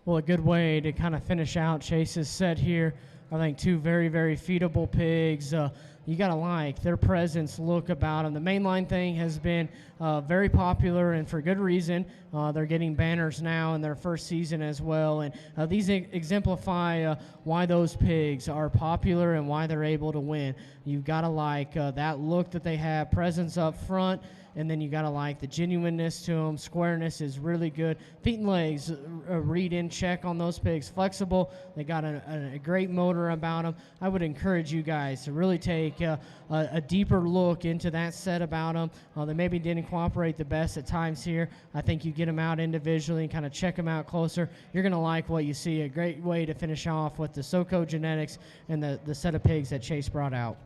Well, a good way to kind of finish out Chase's set here. I think 2 very, very feedable pigs. You got to like their presence, look about them. The mainline thing has been very popular, and for good reason. They're getting banners now in their first season as well, and these exemplify why those pigs are popular and why they're able to win. You've got to like that look that they have, presence up front, and then you got to like the genuineness to them. Squareness is really good. Feet and legs, read in check on those pigs. Flexible. They got a great motor about them. I would encourage you guys to really take a deeper look into that set about them. They maybe didn't cooperate the best at times here. I think you get them out individually and kind of check them out closer. You're going to like what you see. A great way to finish off with the Soo Genetics and the set of pigs that Chase brought out.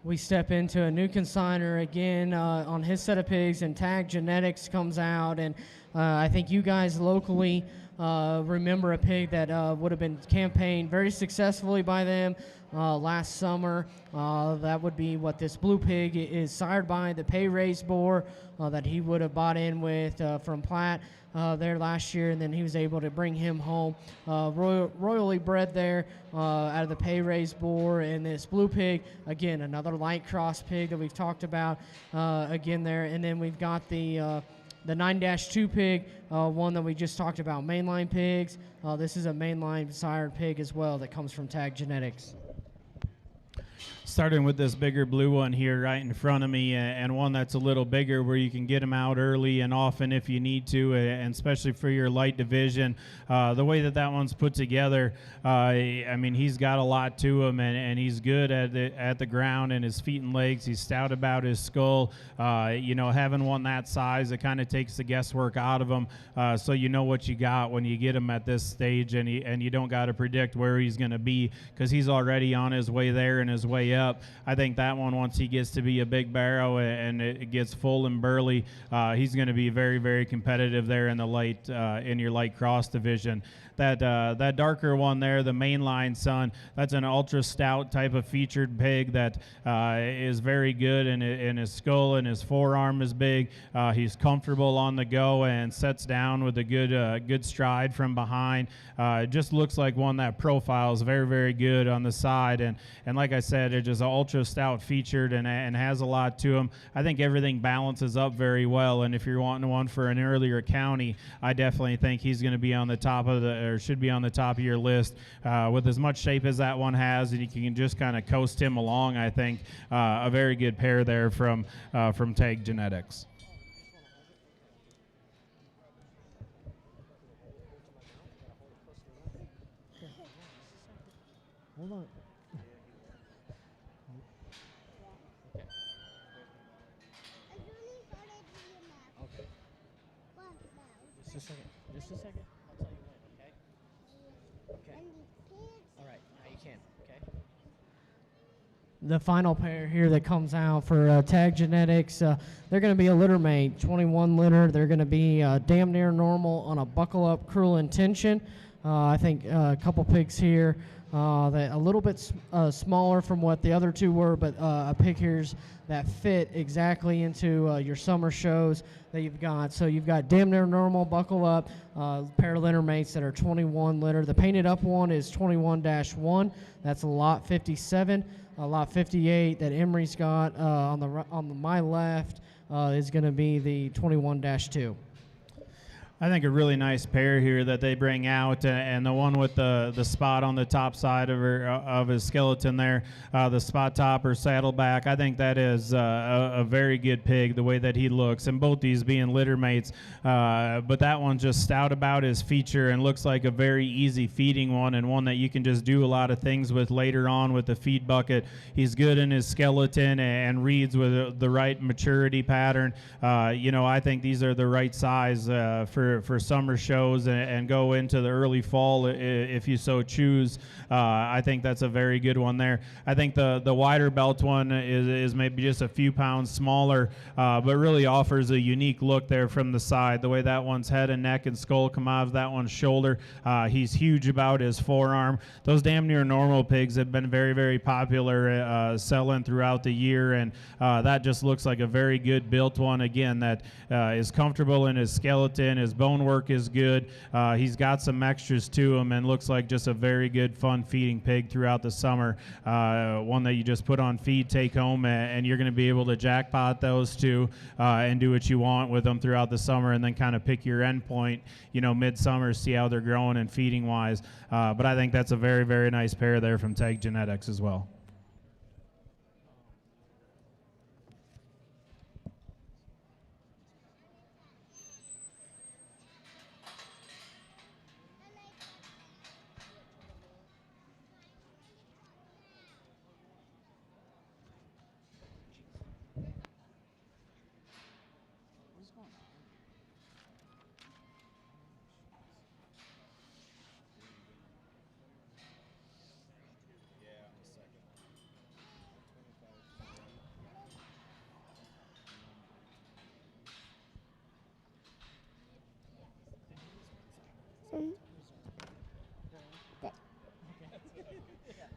We step into a new consigner again on his set of pigs, and Tag Genetics comes out, and I think you guys locally remember a pig that would have been campaigned very successfully by them last summer. That would be what this blue pig is sired by, the pay raise boar that he would have bought in with from Platt there last year, and then he was able to bring him home royally bred there out of the pay raise boar. And this blue pig, again, another light cross pig that we've talked about again there. And then we've got the 9-2 pig, one that we just talked about, mainline pigs. This is a mainline sired pig as well that comes from Tag Genetics. Starting with this bigger blue one here right in front of me, and one that's a little bigger where you can get them out early and often if you need to, and especially for your light division. The way that one's put together, I mean, he's got a lot to him, and he's good at the ground and his feet and legs. He's stout about his skull. Having one that size, it kind of takes the guesswork out of him, so you know what you got when you get him at this stage, and you don't got to predict where he's going to be because he's already on his way there and his way up. I think that one, once he gets to be a big barrow and it gets full and burly, he's going to be very, very competitive there in the light in your light cross division. That darker one there, the mainline son, that's an ultra stout type of featured pig that is very good, and his skull and his forearm is big. He's comfortable on the go and sets down with a good stride from behind. It just looks like one that profiles very, very good on the side, and like I said, it just ultra stout featured and has a lot to him. I think everything balances up very well, and if you're wanting one for an earlier county, I definitely think he's going to be on the top of should be on the top of your list with as much shape as that one has, and you can just kind of coast him along. I think a very good pair there from Tag Genetics. Hold on. Okay. Just a second. I'll tell you when, okay? Okay. All right. Now you can, okay? The final pair here that comes out for Tag Genetics, they're going to be a litter mate, 21 litter. They're going to be damn near normal on a buckle-up cruel intention. I think a couple pigs here that a little bit smaller from what the other two were, but a pig here's that fit exactly into your summer shows that you've got. So you've got damn near normal, buckle up, pair of litter mates that are 21 litter. The painted up one is 21-1. That's lot 57. Lot 58 that Emery's got on my left is going to be the 21-2. I think a really nice pair here that they bring out, and the one with the spot on the top side of his skeleton there, the spot top or saddleback. I think that is a very good pig, the way that he looks, and both these being litter mates. But that one's just stout about his feature and looks like a very easy feeding one, and one that you can just do a lot of things with later on with the feed bucket. He's good in his skeleton and reads with the right maturity pattern. I think these are the right size for summer shows and go into the early fall if you so choose. I think that's a very good one there. I think the wider belt one is maybe just a few pounds smaller, but really offers a unique look there from the side. The way that one's head and neck and skull come out of that one's shoulder. He's huge about his forearm. Those damn near normal pigs have been very, very popular selling throughout the year, and that just looks like a very good built one, again, that is comfortable in his skeleton. His bone work is good. He's got some extras to him and looks like just a very good, fun feeding pig throughout the summer. One that you just put on feed, take home, and you're going to be able to jackpot those two and do what you want with them throughout the summer, and then kind of pick your end point, midsummer, see how they're growing and feeding wise. But I think that's a very, very nice pair there from Schweki Genetics as well.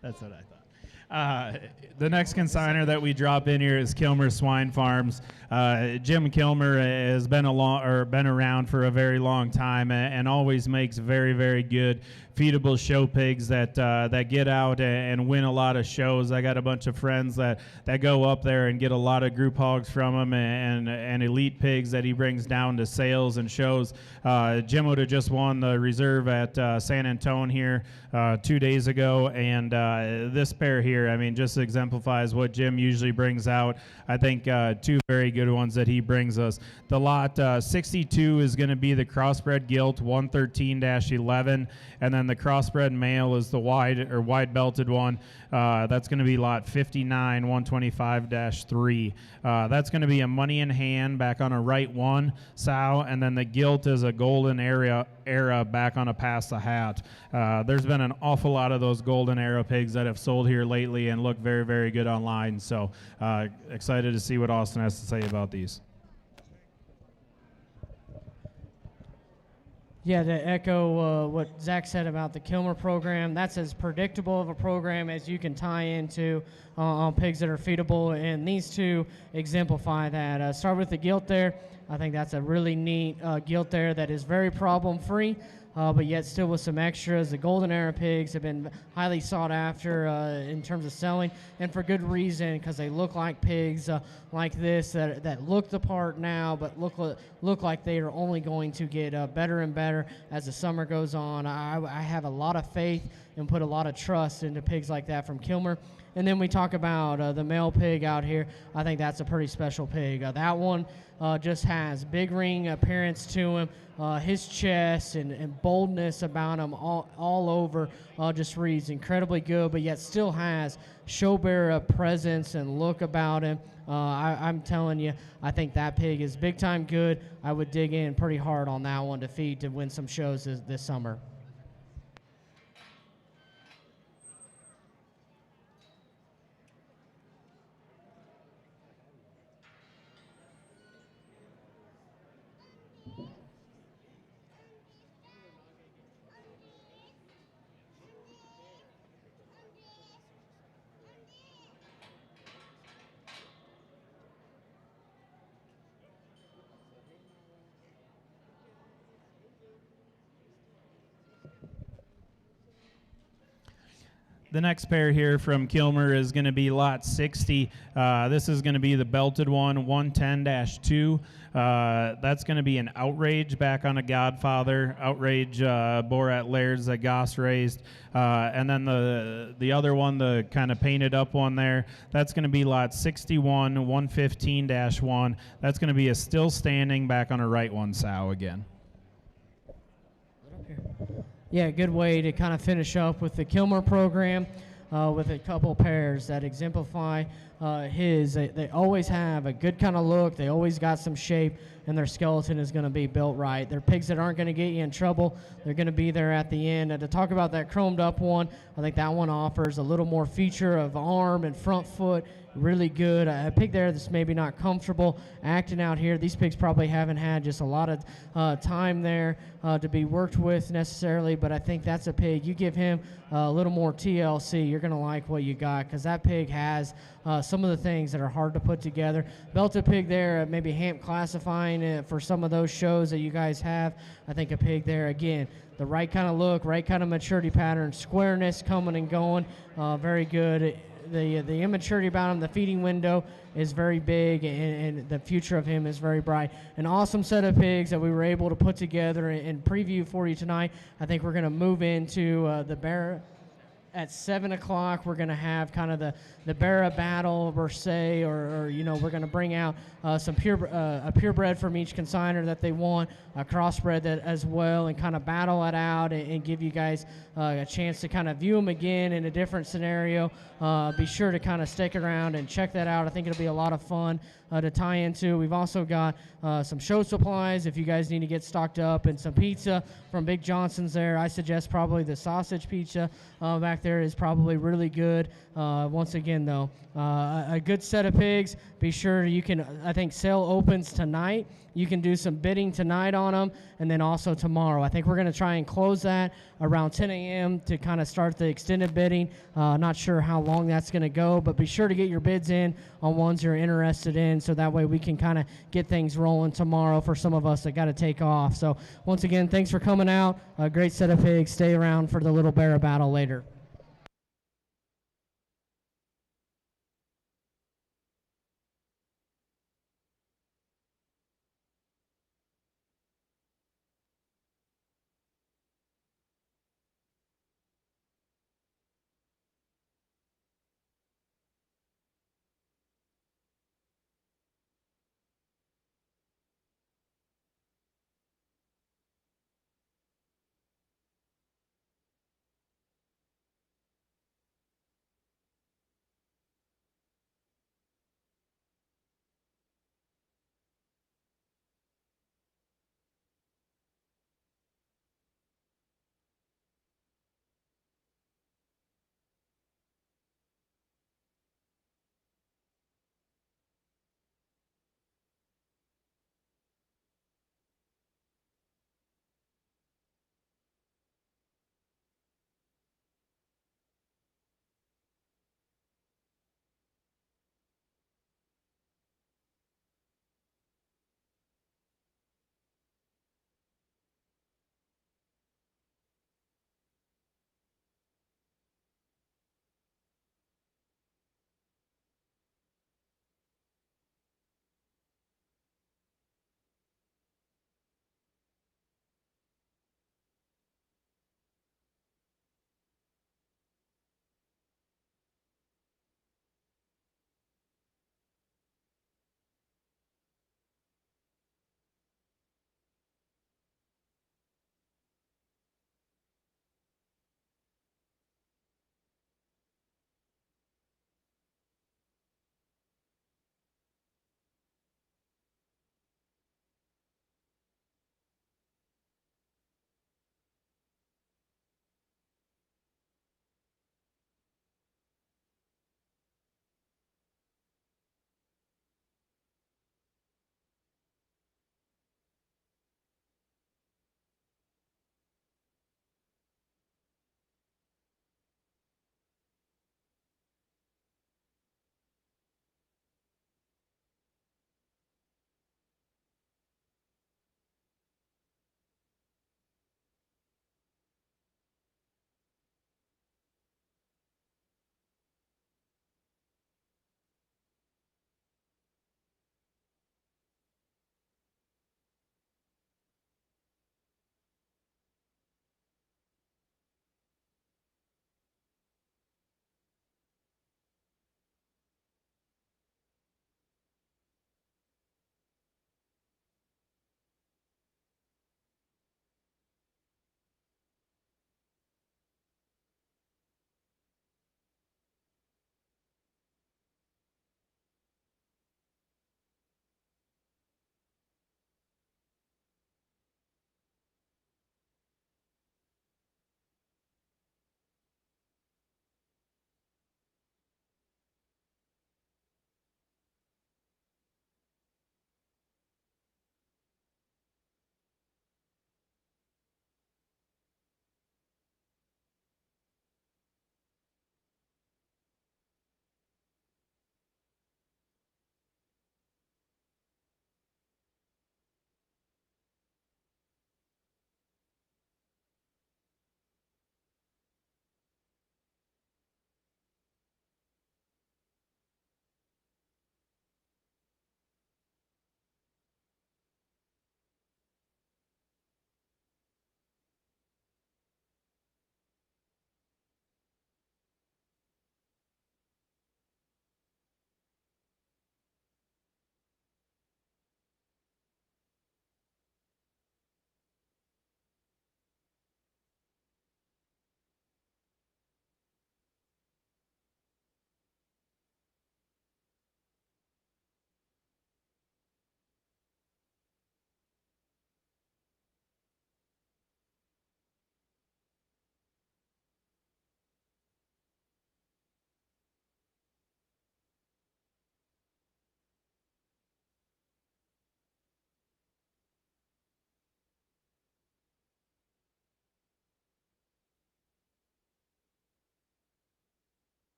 That's what I thought. The next consigner that we drop in here is Kilmer Swine Farms. Jim Kilmer has been around for a very long time and always makes very, very good feedable show pigs that get out and win a lot of shows. I got a bunch of friends that go up there and get a lot of group hogs from him and elite pigs that he brings down to sales and shows. Jim would have just won the reserve at San Antonio here 2 days ago, and this pair here, I mean, just exemplifies what Jim usually brings out. I think two very good ones that he brings us. The lot 62 is going to be the crossbred gilt 113-11, and then the crossbred male is the wide belted one. That's going to be lot 59 125-3. That's going to be a money in hand back on a right one sow, and then the gilt is a golden era back on a pass the hat. There's been an awful lot of those golden era pigs that have sold here lately and look very, very good online. So excited to see what Austin has to say about these. Yeah, to echo what Zach said about the Kilmer program, that's as predictable of a program as you can tie into on pigs that are feedable, and these two exemplify that. Start with the gilt there. I think that's a really neat gilt there that is very problem-free, but yet still with some extras. The golden era pigs have been highly sought after in terms of selling, and for good reason, because they look like pigs like this that look the part now, but look like they are only going to get better and better as the summer goes on. I have a lot of faith and put a lot of trust into pigs like that from Kilmer. And then we talk about the male pig out here. I think that's a pretty special pig. That one just has big ring appearance to him. His chest and boldness about him all over just reads incredibly good, but yet still has show bearer presence and look about him. I'm telling you, I think that pig is big time good. I would dig in pretty hard on that one to feed to win some shows this summer. The next pair here from Kilmer is going to be lot 60. This is going to be the belted one, 110-2. That's going to be an outrage back on a Godfather. Outrage Borat Laird's that Goss raised. And then the other one, the kind of painted up one there, that's going to be lot 61, 115-1. That's going to be a still standing back on a right one sow again. Yeah, good way to kind of finish up with the Kilmer program with a couple pairs that exemplify his. They always have a good kind of look. They always got some shape, and their skeleton is going to be built right. They're pigs that aren't going to get you in trouble. They're going to be there at the end. And to talk about that chromed up one, I think that one offers a little more feature of arm and front foot. Really good. A pig there that's maybe not comfortable acting out here. These pigs probably haven't had just a lot of time there to be worked with necessarily, but I think that's a pig. You give him a little more TLC, you're going to like what you got, because that pig has some of the things that are hard to put together. Belted pig there, maybe Hamp classifying for some of those shows that you guys have. I think a pig there, again, the right kind of look, right kind of maturity pattern, squareness coming and going, very good. The immaturity about him, the feeding window is very big, and the future of him is very bright. An awesome set of pigs that we were able to put together and preview for you tonight. I think we're going to move into the bear. At 7 o'clock, we're going to have kind of the Barra battle, per se, or we're going to bring out some a purebred from each consigner that they want, a crossbred that as well, and kind of battle it out and give you guys a chance to kind of view them again in a different scenario. Be sure to kind of stick around and check that out. I think it'll be a lot of fun to tie into. We've also got some show supplies if you guys need to get stocked up, and some pizza from Big Johnson's there. I suggest probably the sausage pizza back there is probably really good. Once again, though, a good set of pigs. Be sure you can, I think sale opens tonight. You can do some bidding tonight on them, and then also tomorrow. I think we're going to try and close that around 10 a.m. to kind of start the extended bidding. Not sure how long that's going to go, but be sure to get your bids in on ones you're interested in, so that way we can kind of get things rolling tomorrow for some of us that got to take off. So once again, thanks for coming out. A great set of pigs. Stay around for the little bear battle later.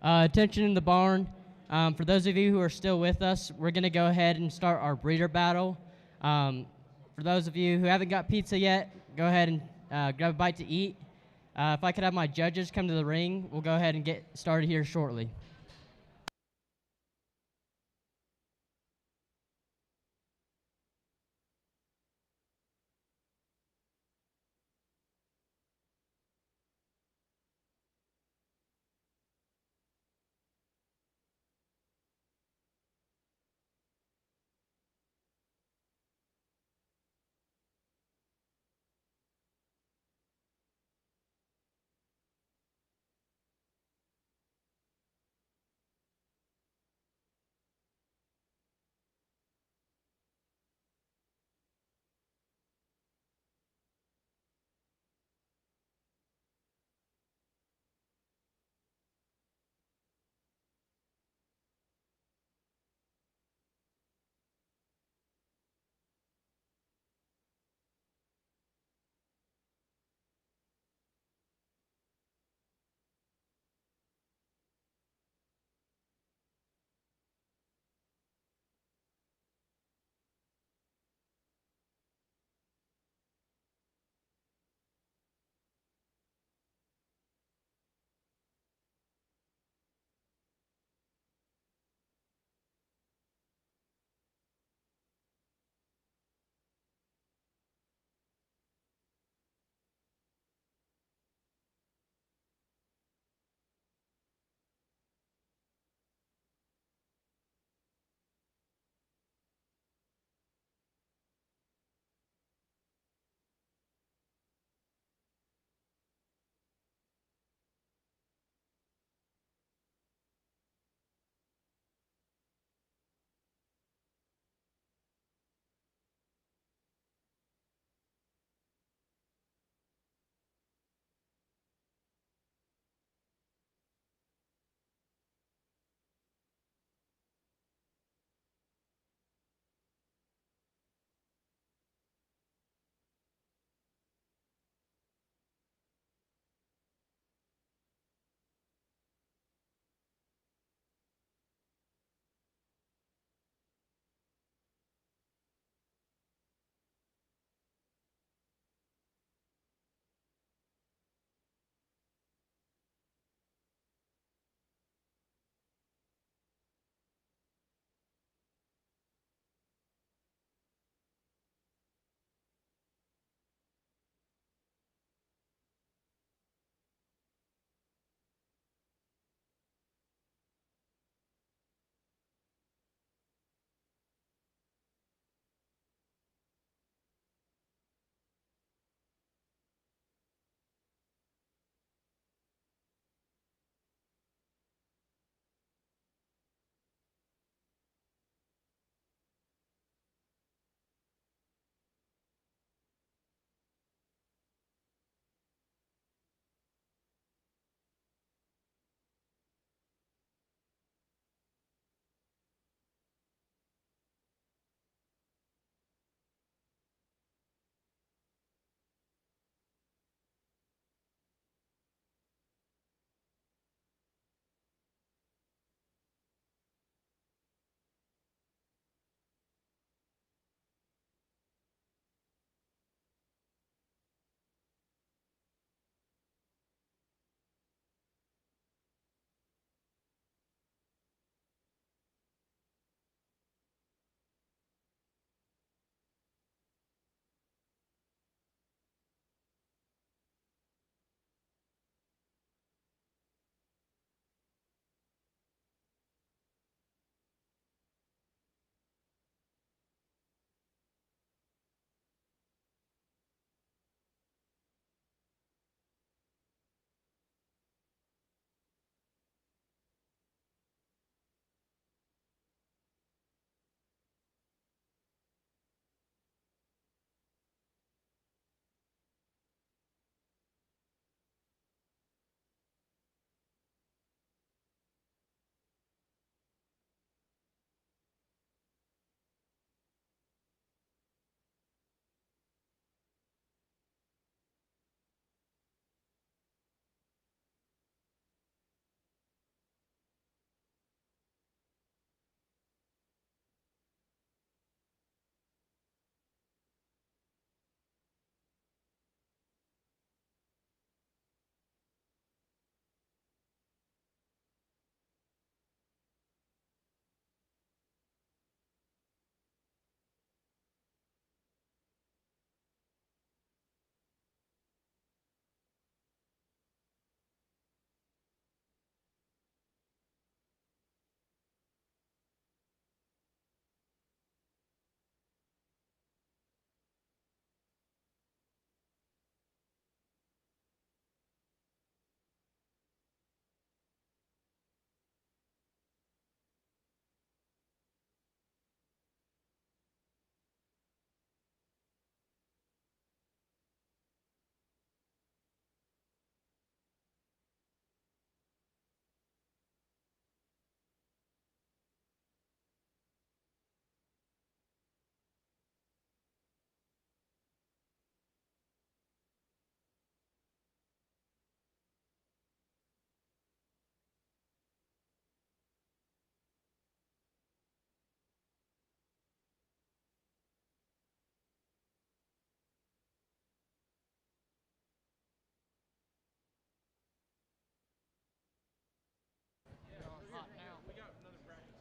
Attention in the barn. For those of you who are still with us, we're going to go ahead and start our breeder battle. For those of you who haven't got pizza yet, go ahead and grab a bite to eat. If I could have my judges come to the ring, we'll go ahead and get started here shortly.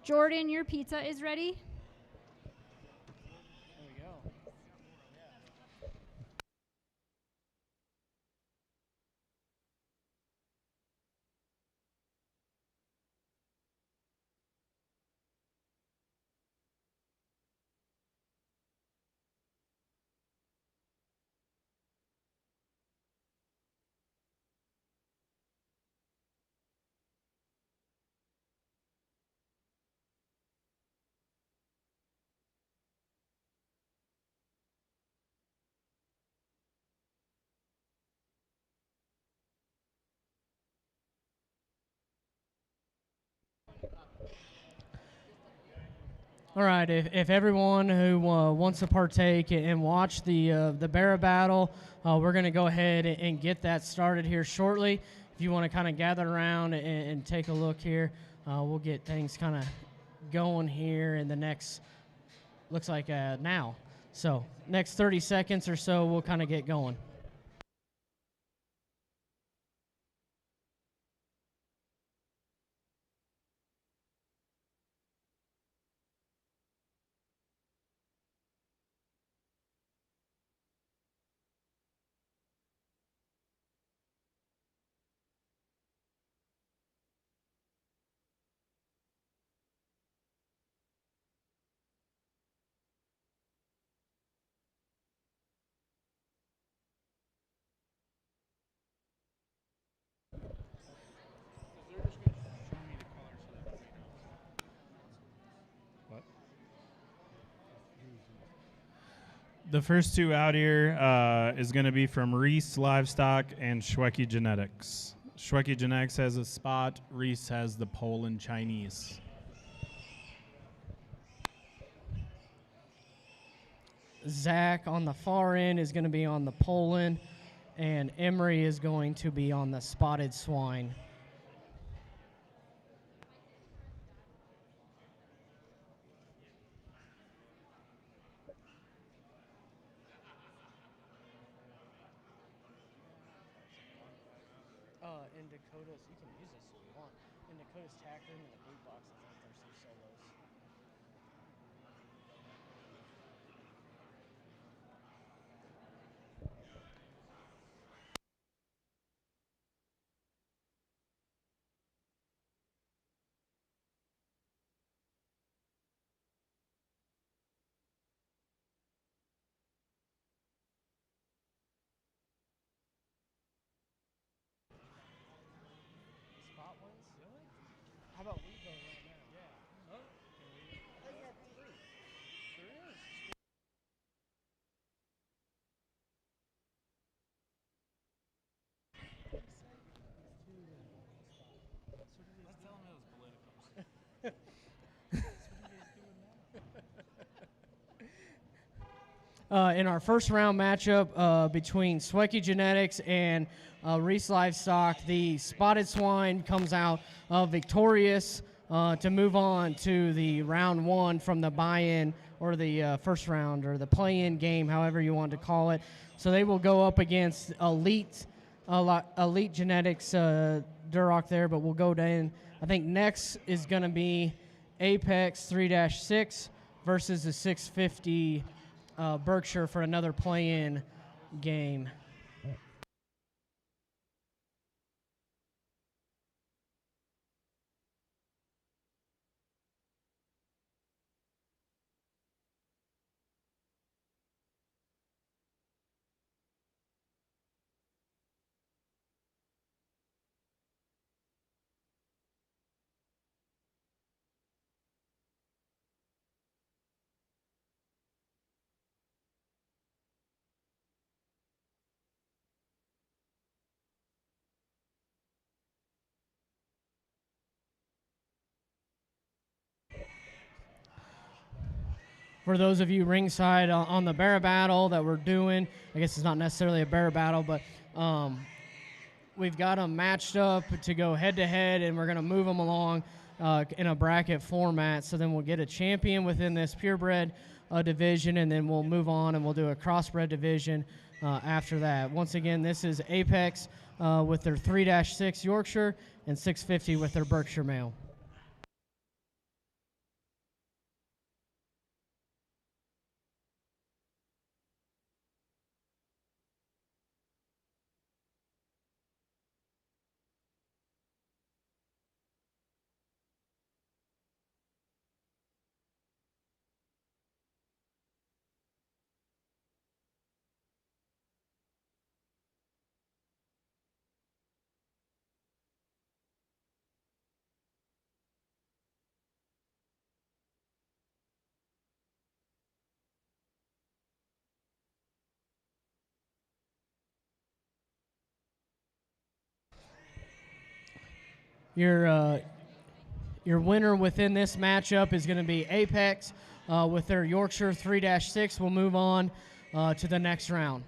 Jordan, your pizza is ready. There we go. All right, if everyone who wants to partake and watch the bear battle, we're going to go ahead and get that started here shortly. If you want to kind of gather around and take a look here, we'll get things kind of going here in the next, looks like now. So next 30 seconds or so, we'll kind of get going. The first two out here is going to be from Reese Livestock and Schweki Genetics. Schweki Genetics has a spot. Reese has the Poland Chinese. Zach on the far end is going to be on the Poland, and Emery is going to be on the spotted swine. In Dakota's, you can use this if you want. In Dakota's tack room in the blue box, I think there's some solos. Spot ones? Really? How about we go right now? Yeah. Oh, I thought you had three. There is. Let's tell him it was political. In our first round matchup between Schweki Genetics and Reese Livestock, the spotted swine comes out victorious to move on to the round one from the buy-in or the first round or the play-in game, however you want to call it. So they will go up against Elite Genetics Duroc there, but we'll go down. I think next is going to be Apex 3-6 versus the 650 Berkshire for another play-in game. For those of you ringside on the bear battle that we're doing, I guess it's not necessarily a bear battle, but we've got them matched up to go head-to-head, and we're going to move them along in a bracket format. So then we'll get a champion within this purebred division, and then we'll move on and we'll do a crossbred division after that. Once again, this is Apex with their 3-6 Yorkshire and 650 with their Berkshire male. Your winner within this matchup is going to be Apex with their Yorkshire 3-6. We'll move on to the next round.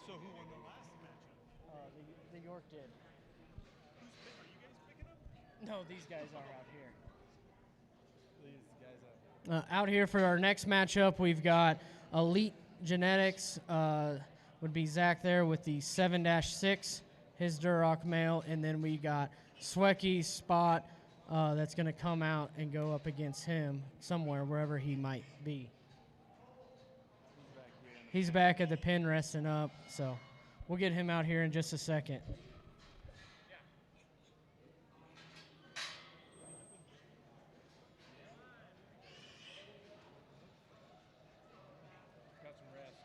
So who won the last matchup? The York did. Are you guys picking up? No, these guys are out here. These guys Out here for our next matchup, we've got Elite Genetics, would be Zach there with the 7-6, his Duroc male, and then we got Schweki Spot that's going to come out and go up against him somewhere, wherever he might be. He's back at the pen resting up, so we'll get him out here in just a second. got some rest.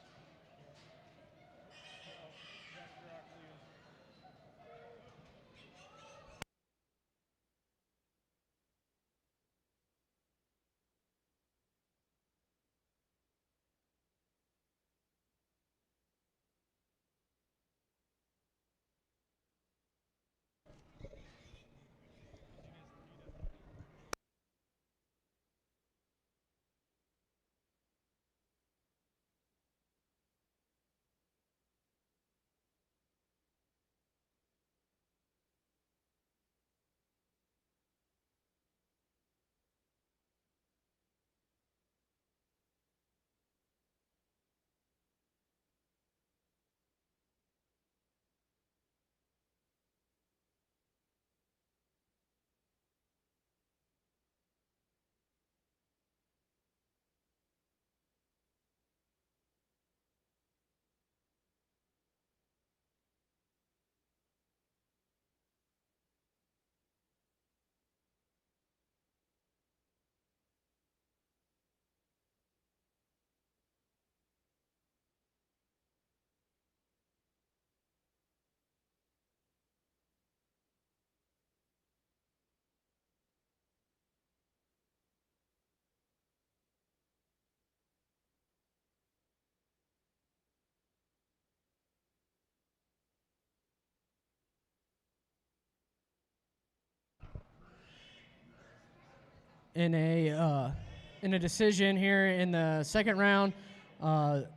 In a decision here in the second round,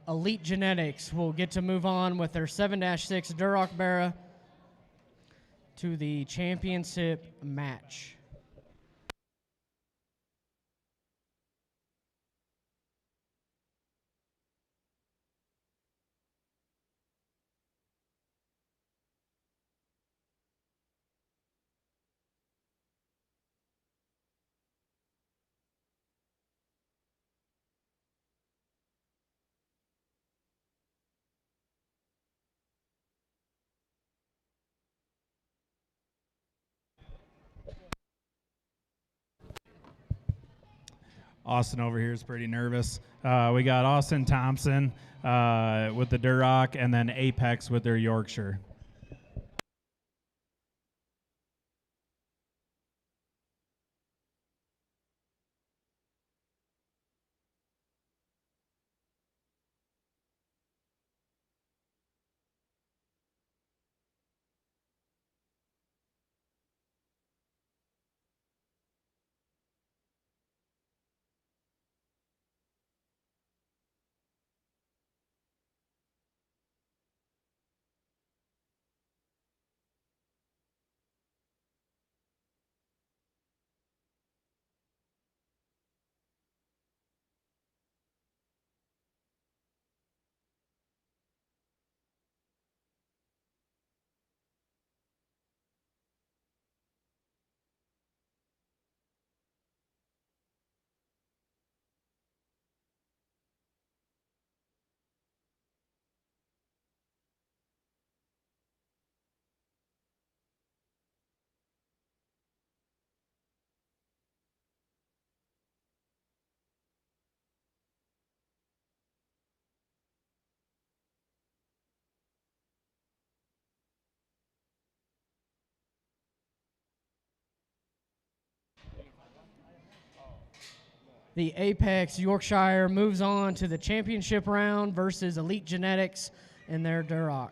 Elite Genetics will get to move on with their 7-6 Duroc Barra to the championship match. Austin over here is pretty nervous. We got Austin Thompson with the Duroc, and then Apex with their Yorkshire. the Apex Yorkshire moves on to the championship round versus Elite Genetics and their Duroc.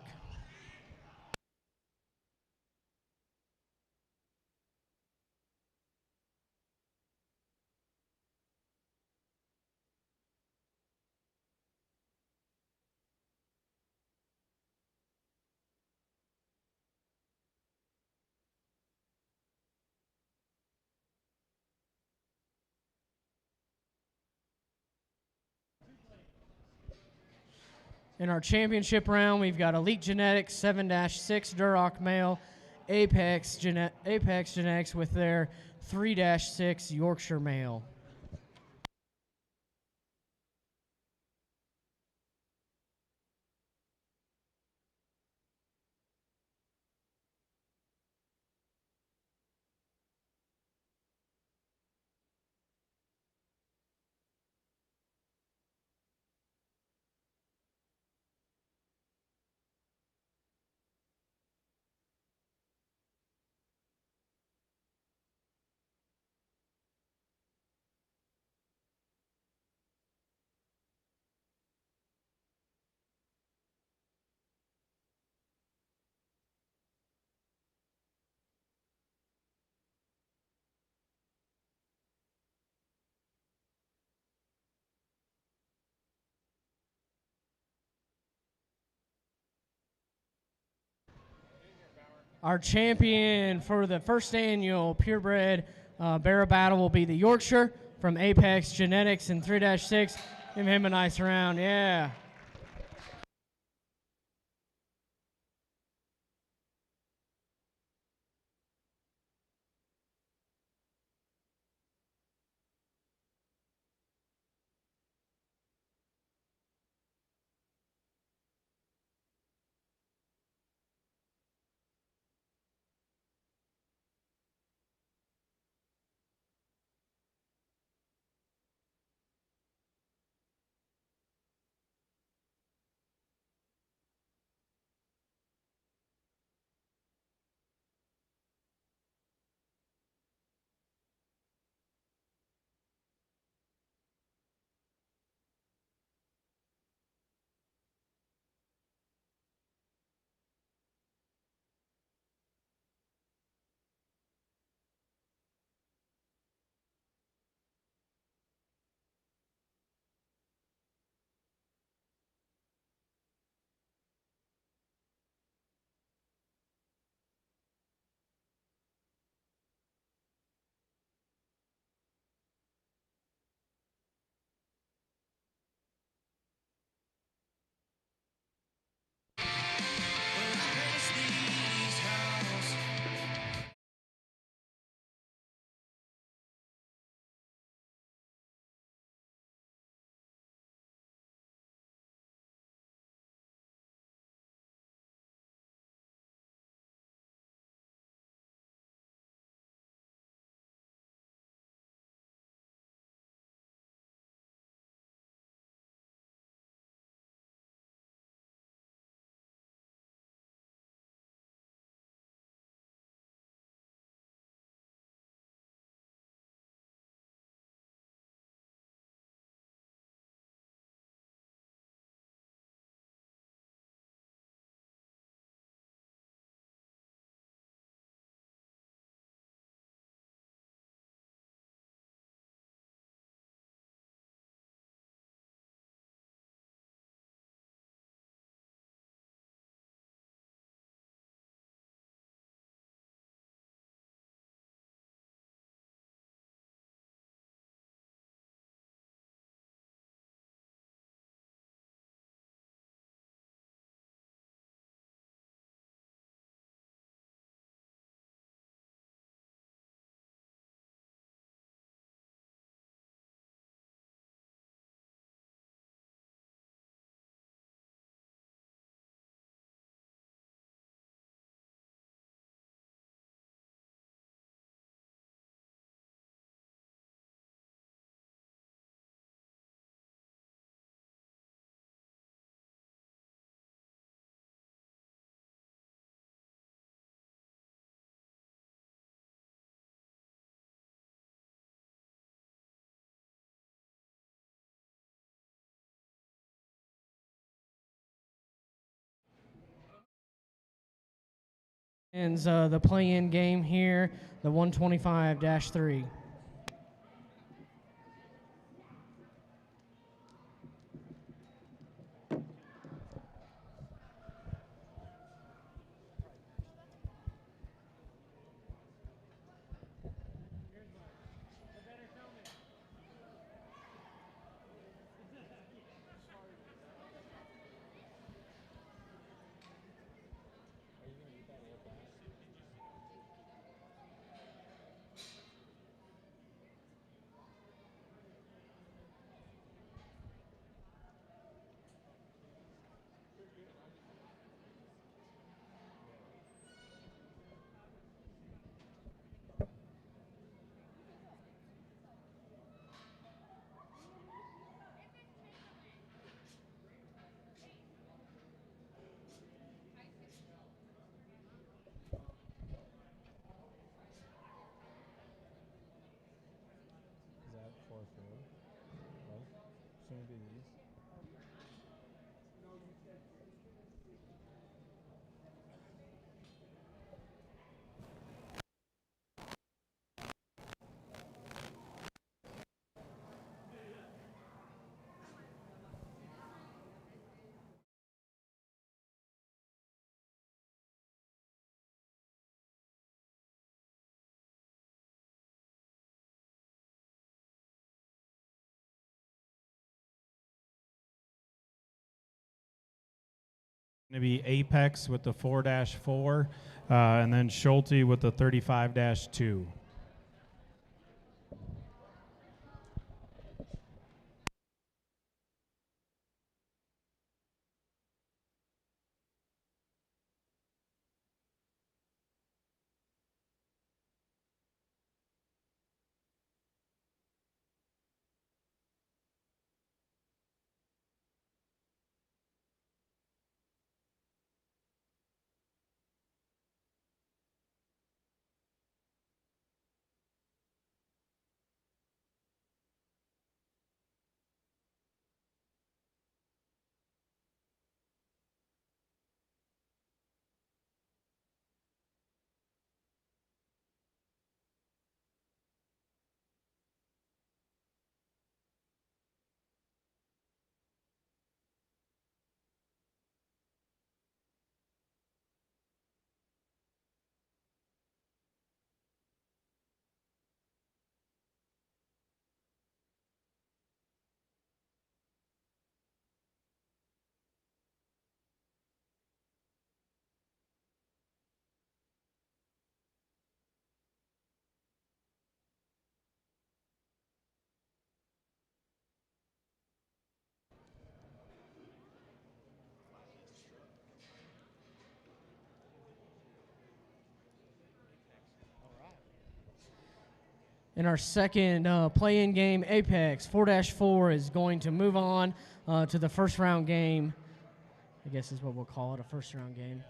In our championship round, we've got Elite Genetics 7-6 Duroc male, Apex Genetics with their 3-6 Yorkshire male. Our champion for the first annual purebred barrel battle will be the Yorkshire from Apex Genetics in 3-6. Give him a nice round, yeah. Ends the play-in game here, the 125-3. Is that 4-4? No? Shouldn't it be these? Going to be Apex with the 4-4, and then Schulty with the 35-2. In our second play-in game, Apex 4-4 is going to move on to the first round game. I guess is what we'll call it, a first round game.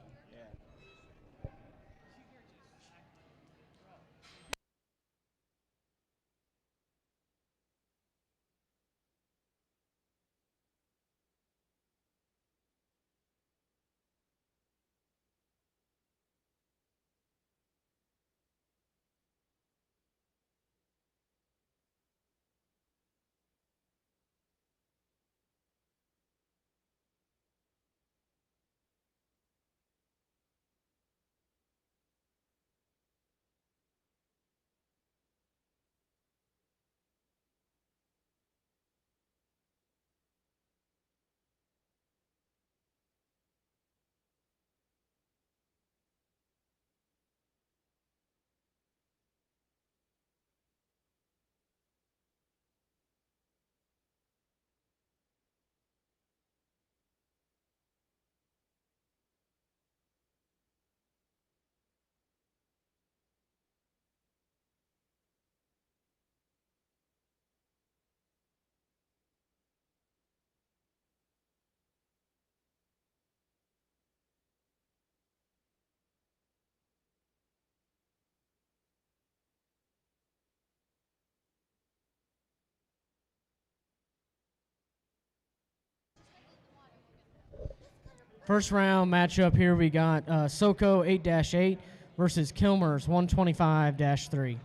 First round matchup here, we got Soko 8-8 versus Kilmer's 125-3.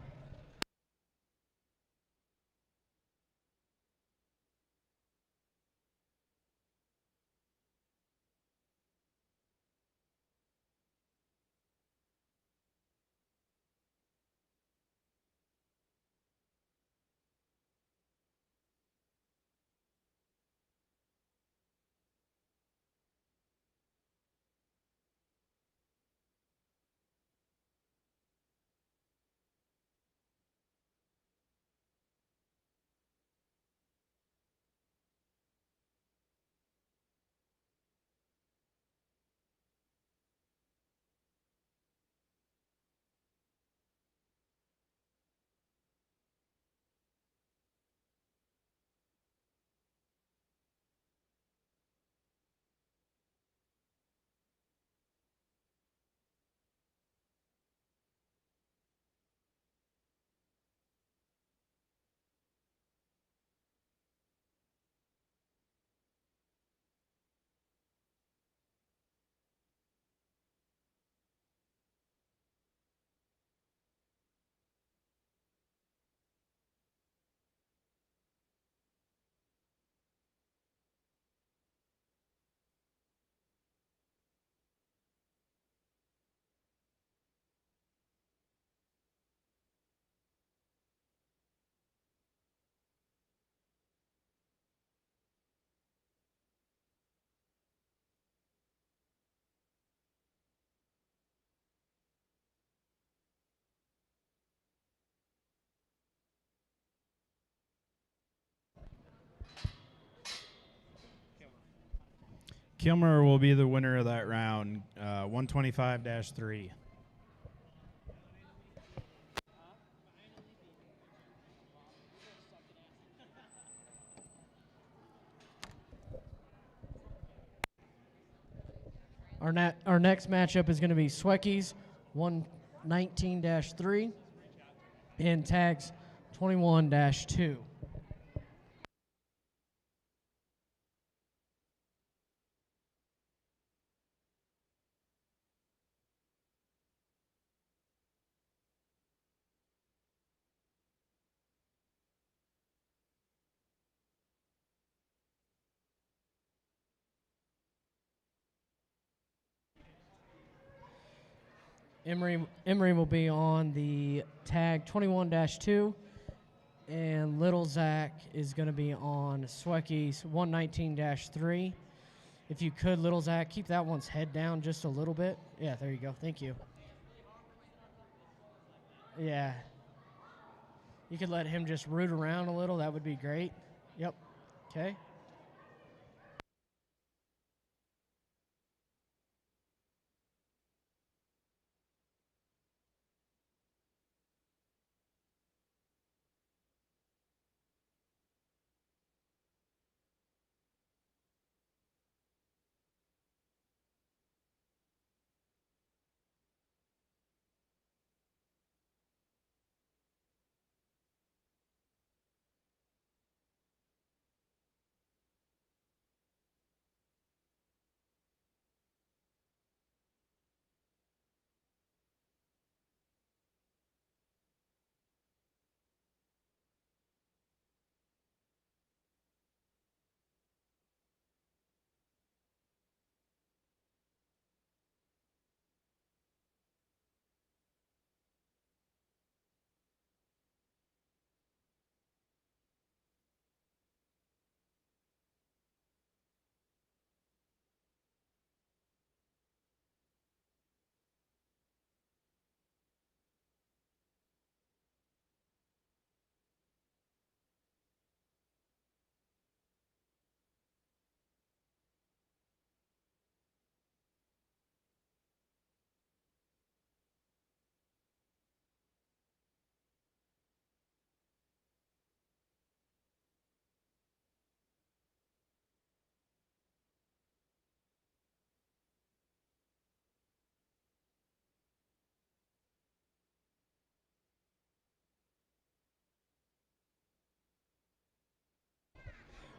Kilmer will be the winner of that round, 125-3. Our next matchup is going to be Schweki's 119-3 and Tags 21-2. Emery will be on the Tag 21-2, and Little Zach is going to be on Schweki's 119-3. If you could, Little Zach, keep that one's head down just a little bit. Yeah, there you go. Thank you. Yeah. You could let him just root around a little. That would be great. Yep. Okay.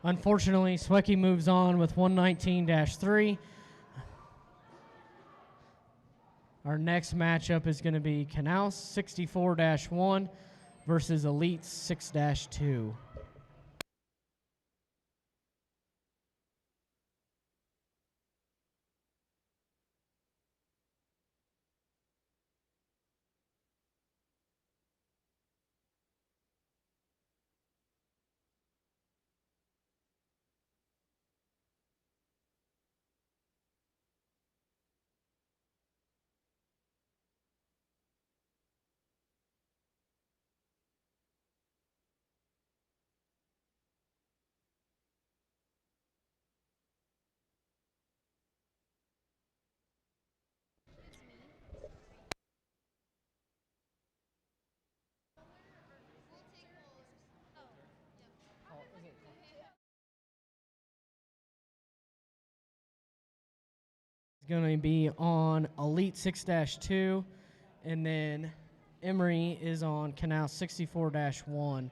Unfortunately, Schweki moves on with 119-3. Our next matchup is going to be Canal 64-1 versus Elite 6-2. It's going to be on Elite 6-2, and then Emory is on Canal 64-1.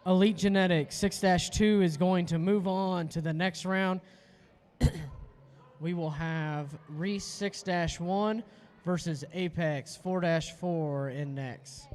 Elite Genetics 6-2 is going to move on to the next round. We will have Reese 6-1 versus Apex 4-4 in next.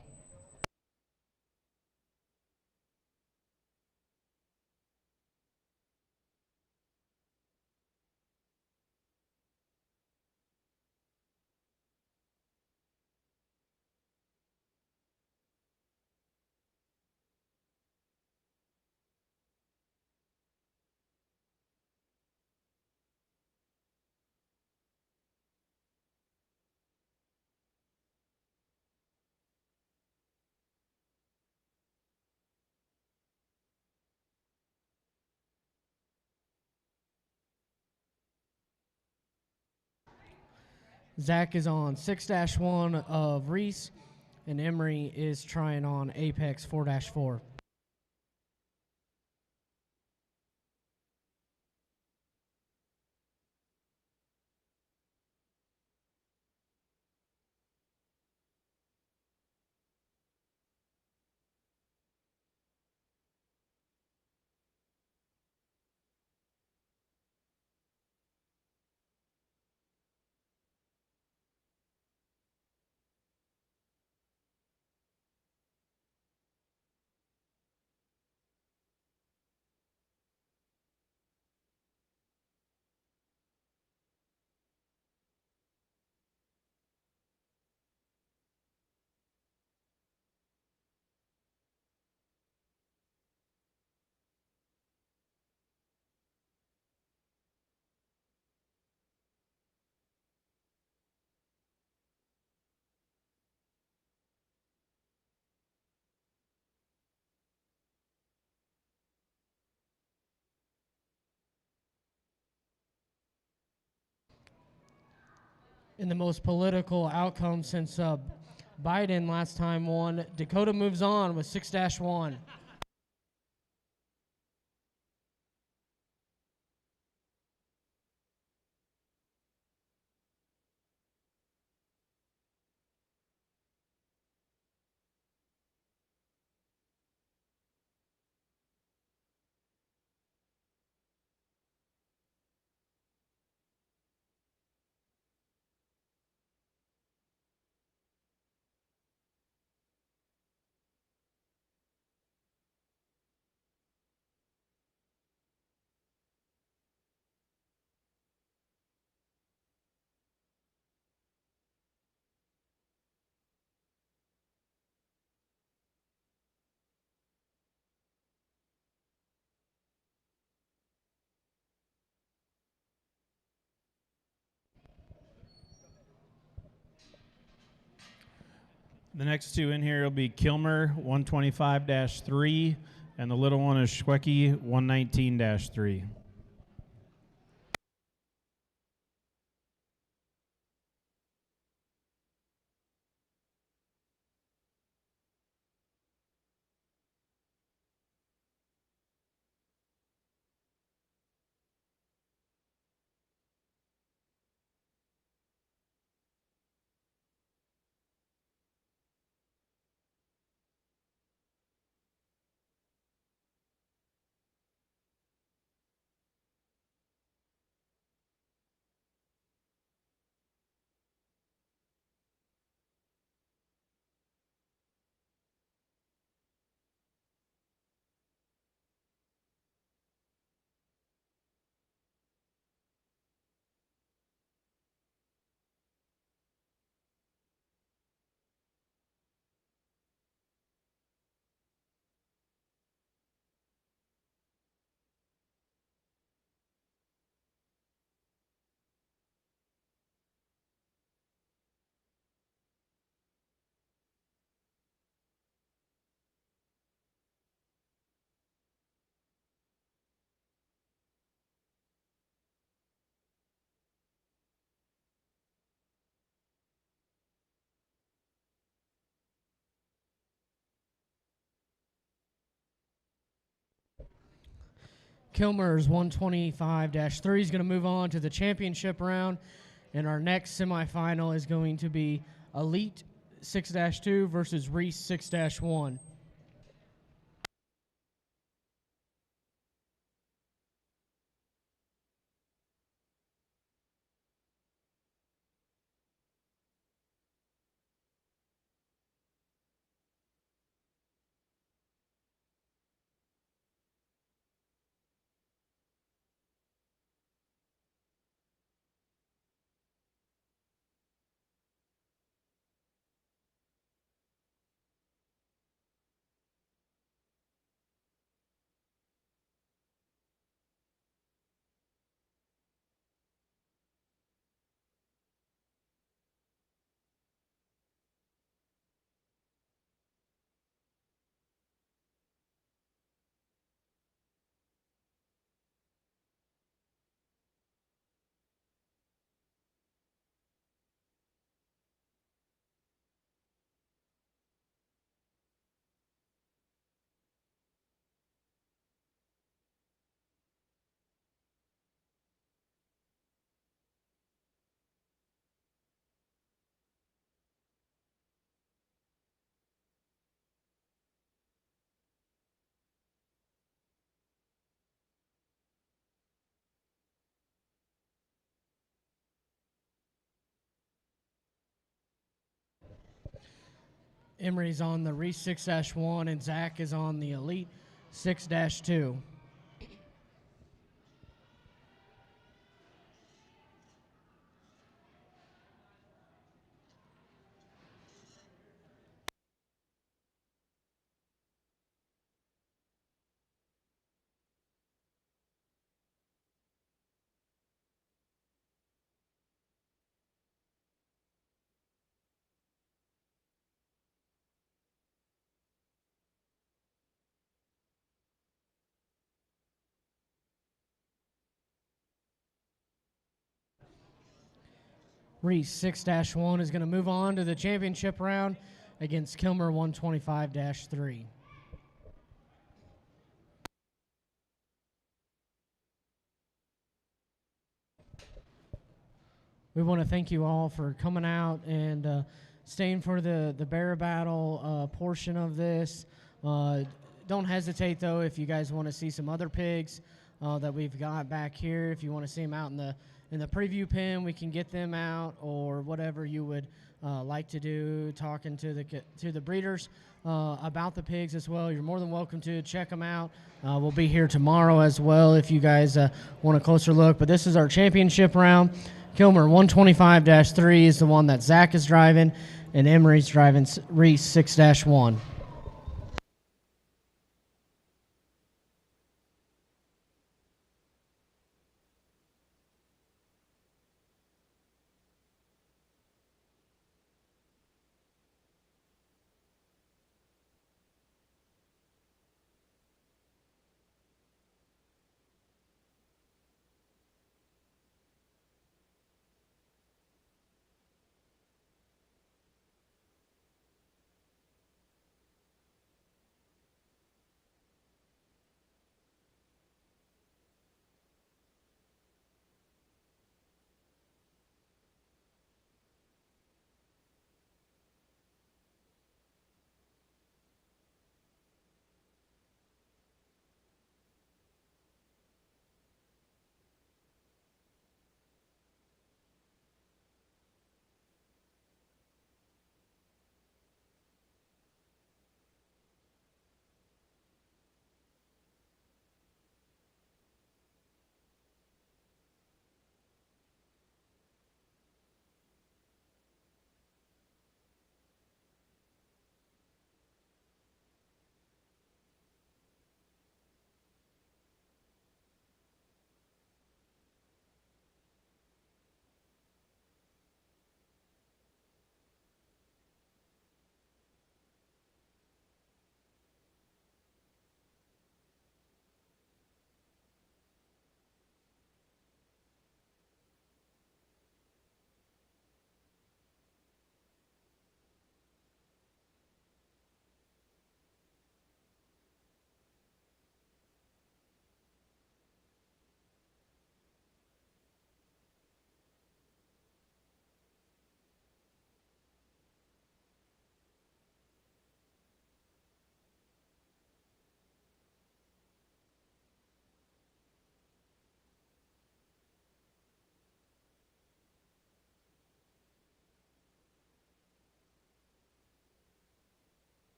Zach is on 6-1 of Reese, and Emory is trying on Apex 4-4. In the most political outcome since Biden last time won, Dakota moves on with 6-1. The next two in here will be Kilmer 125-3, and the little one is Schweki 119-3. Kilmer's 125-3 is going to move on to the championship round, and our next semifinal is going to be Elite 6-2 versus Reese 6-1. Emery's on the Reese 6-1, and Zach is on the Elite 6-2. Reese 6-1 is going to move on to the championship round against Kilmer 125-3. We want to thank you all for coming out and staying for the bear battle portion of this. Don't hesitate, though, if you guys want to see some other pigs that we've got back here. If you want to see them out in the preview pen, we can get them out, or whatever you would like to do, talking to the breeders about the pigs as well. You're more than welcome to check them out. We'll be here tomorrow as well if you guys want a closer look. But this is our championship round. Kilmer 125-3 is the one that Zach is driving, and Emery's driving Reese 6-1.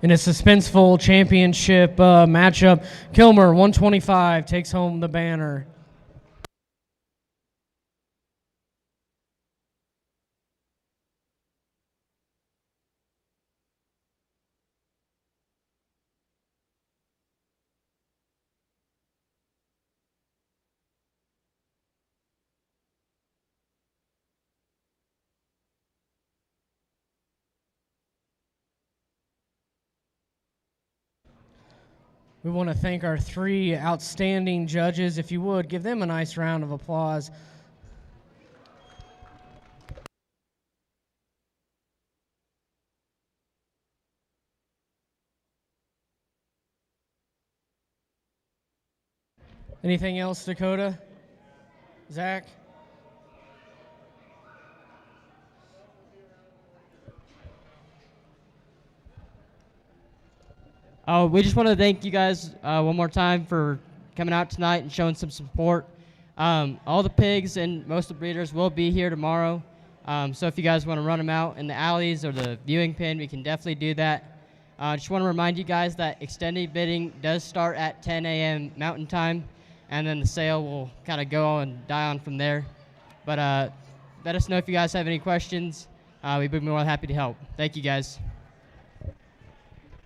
In a suspenseful championship matchup, Kilmer 125 takes home the banner. We want to thank our 3 outstanding judges. If you would, give them a nice round of applause. Anything else, Dakota? Zach? We just want to thank you guys one more time for coming out tonight and showing some support. All the pigs and most of the breeders will be here tomorrow. So if you guys want to run them out in the alleys or the viewing pen, we can definitely do that. Just want to remind you guys that extended bidding does start at 10 a.m. Mountain Time, and then the sale will kind of go and die on from there. But let us know if you guys have any questions. We'd be more than happy to help. Thank you, guys.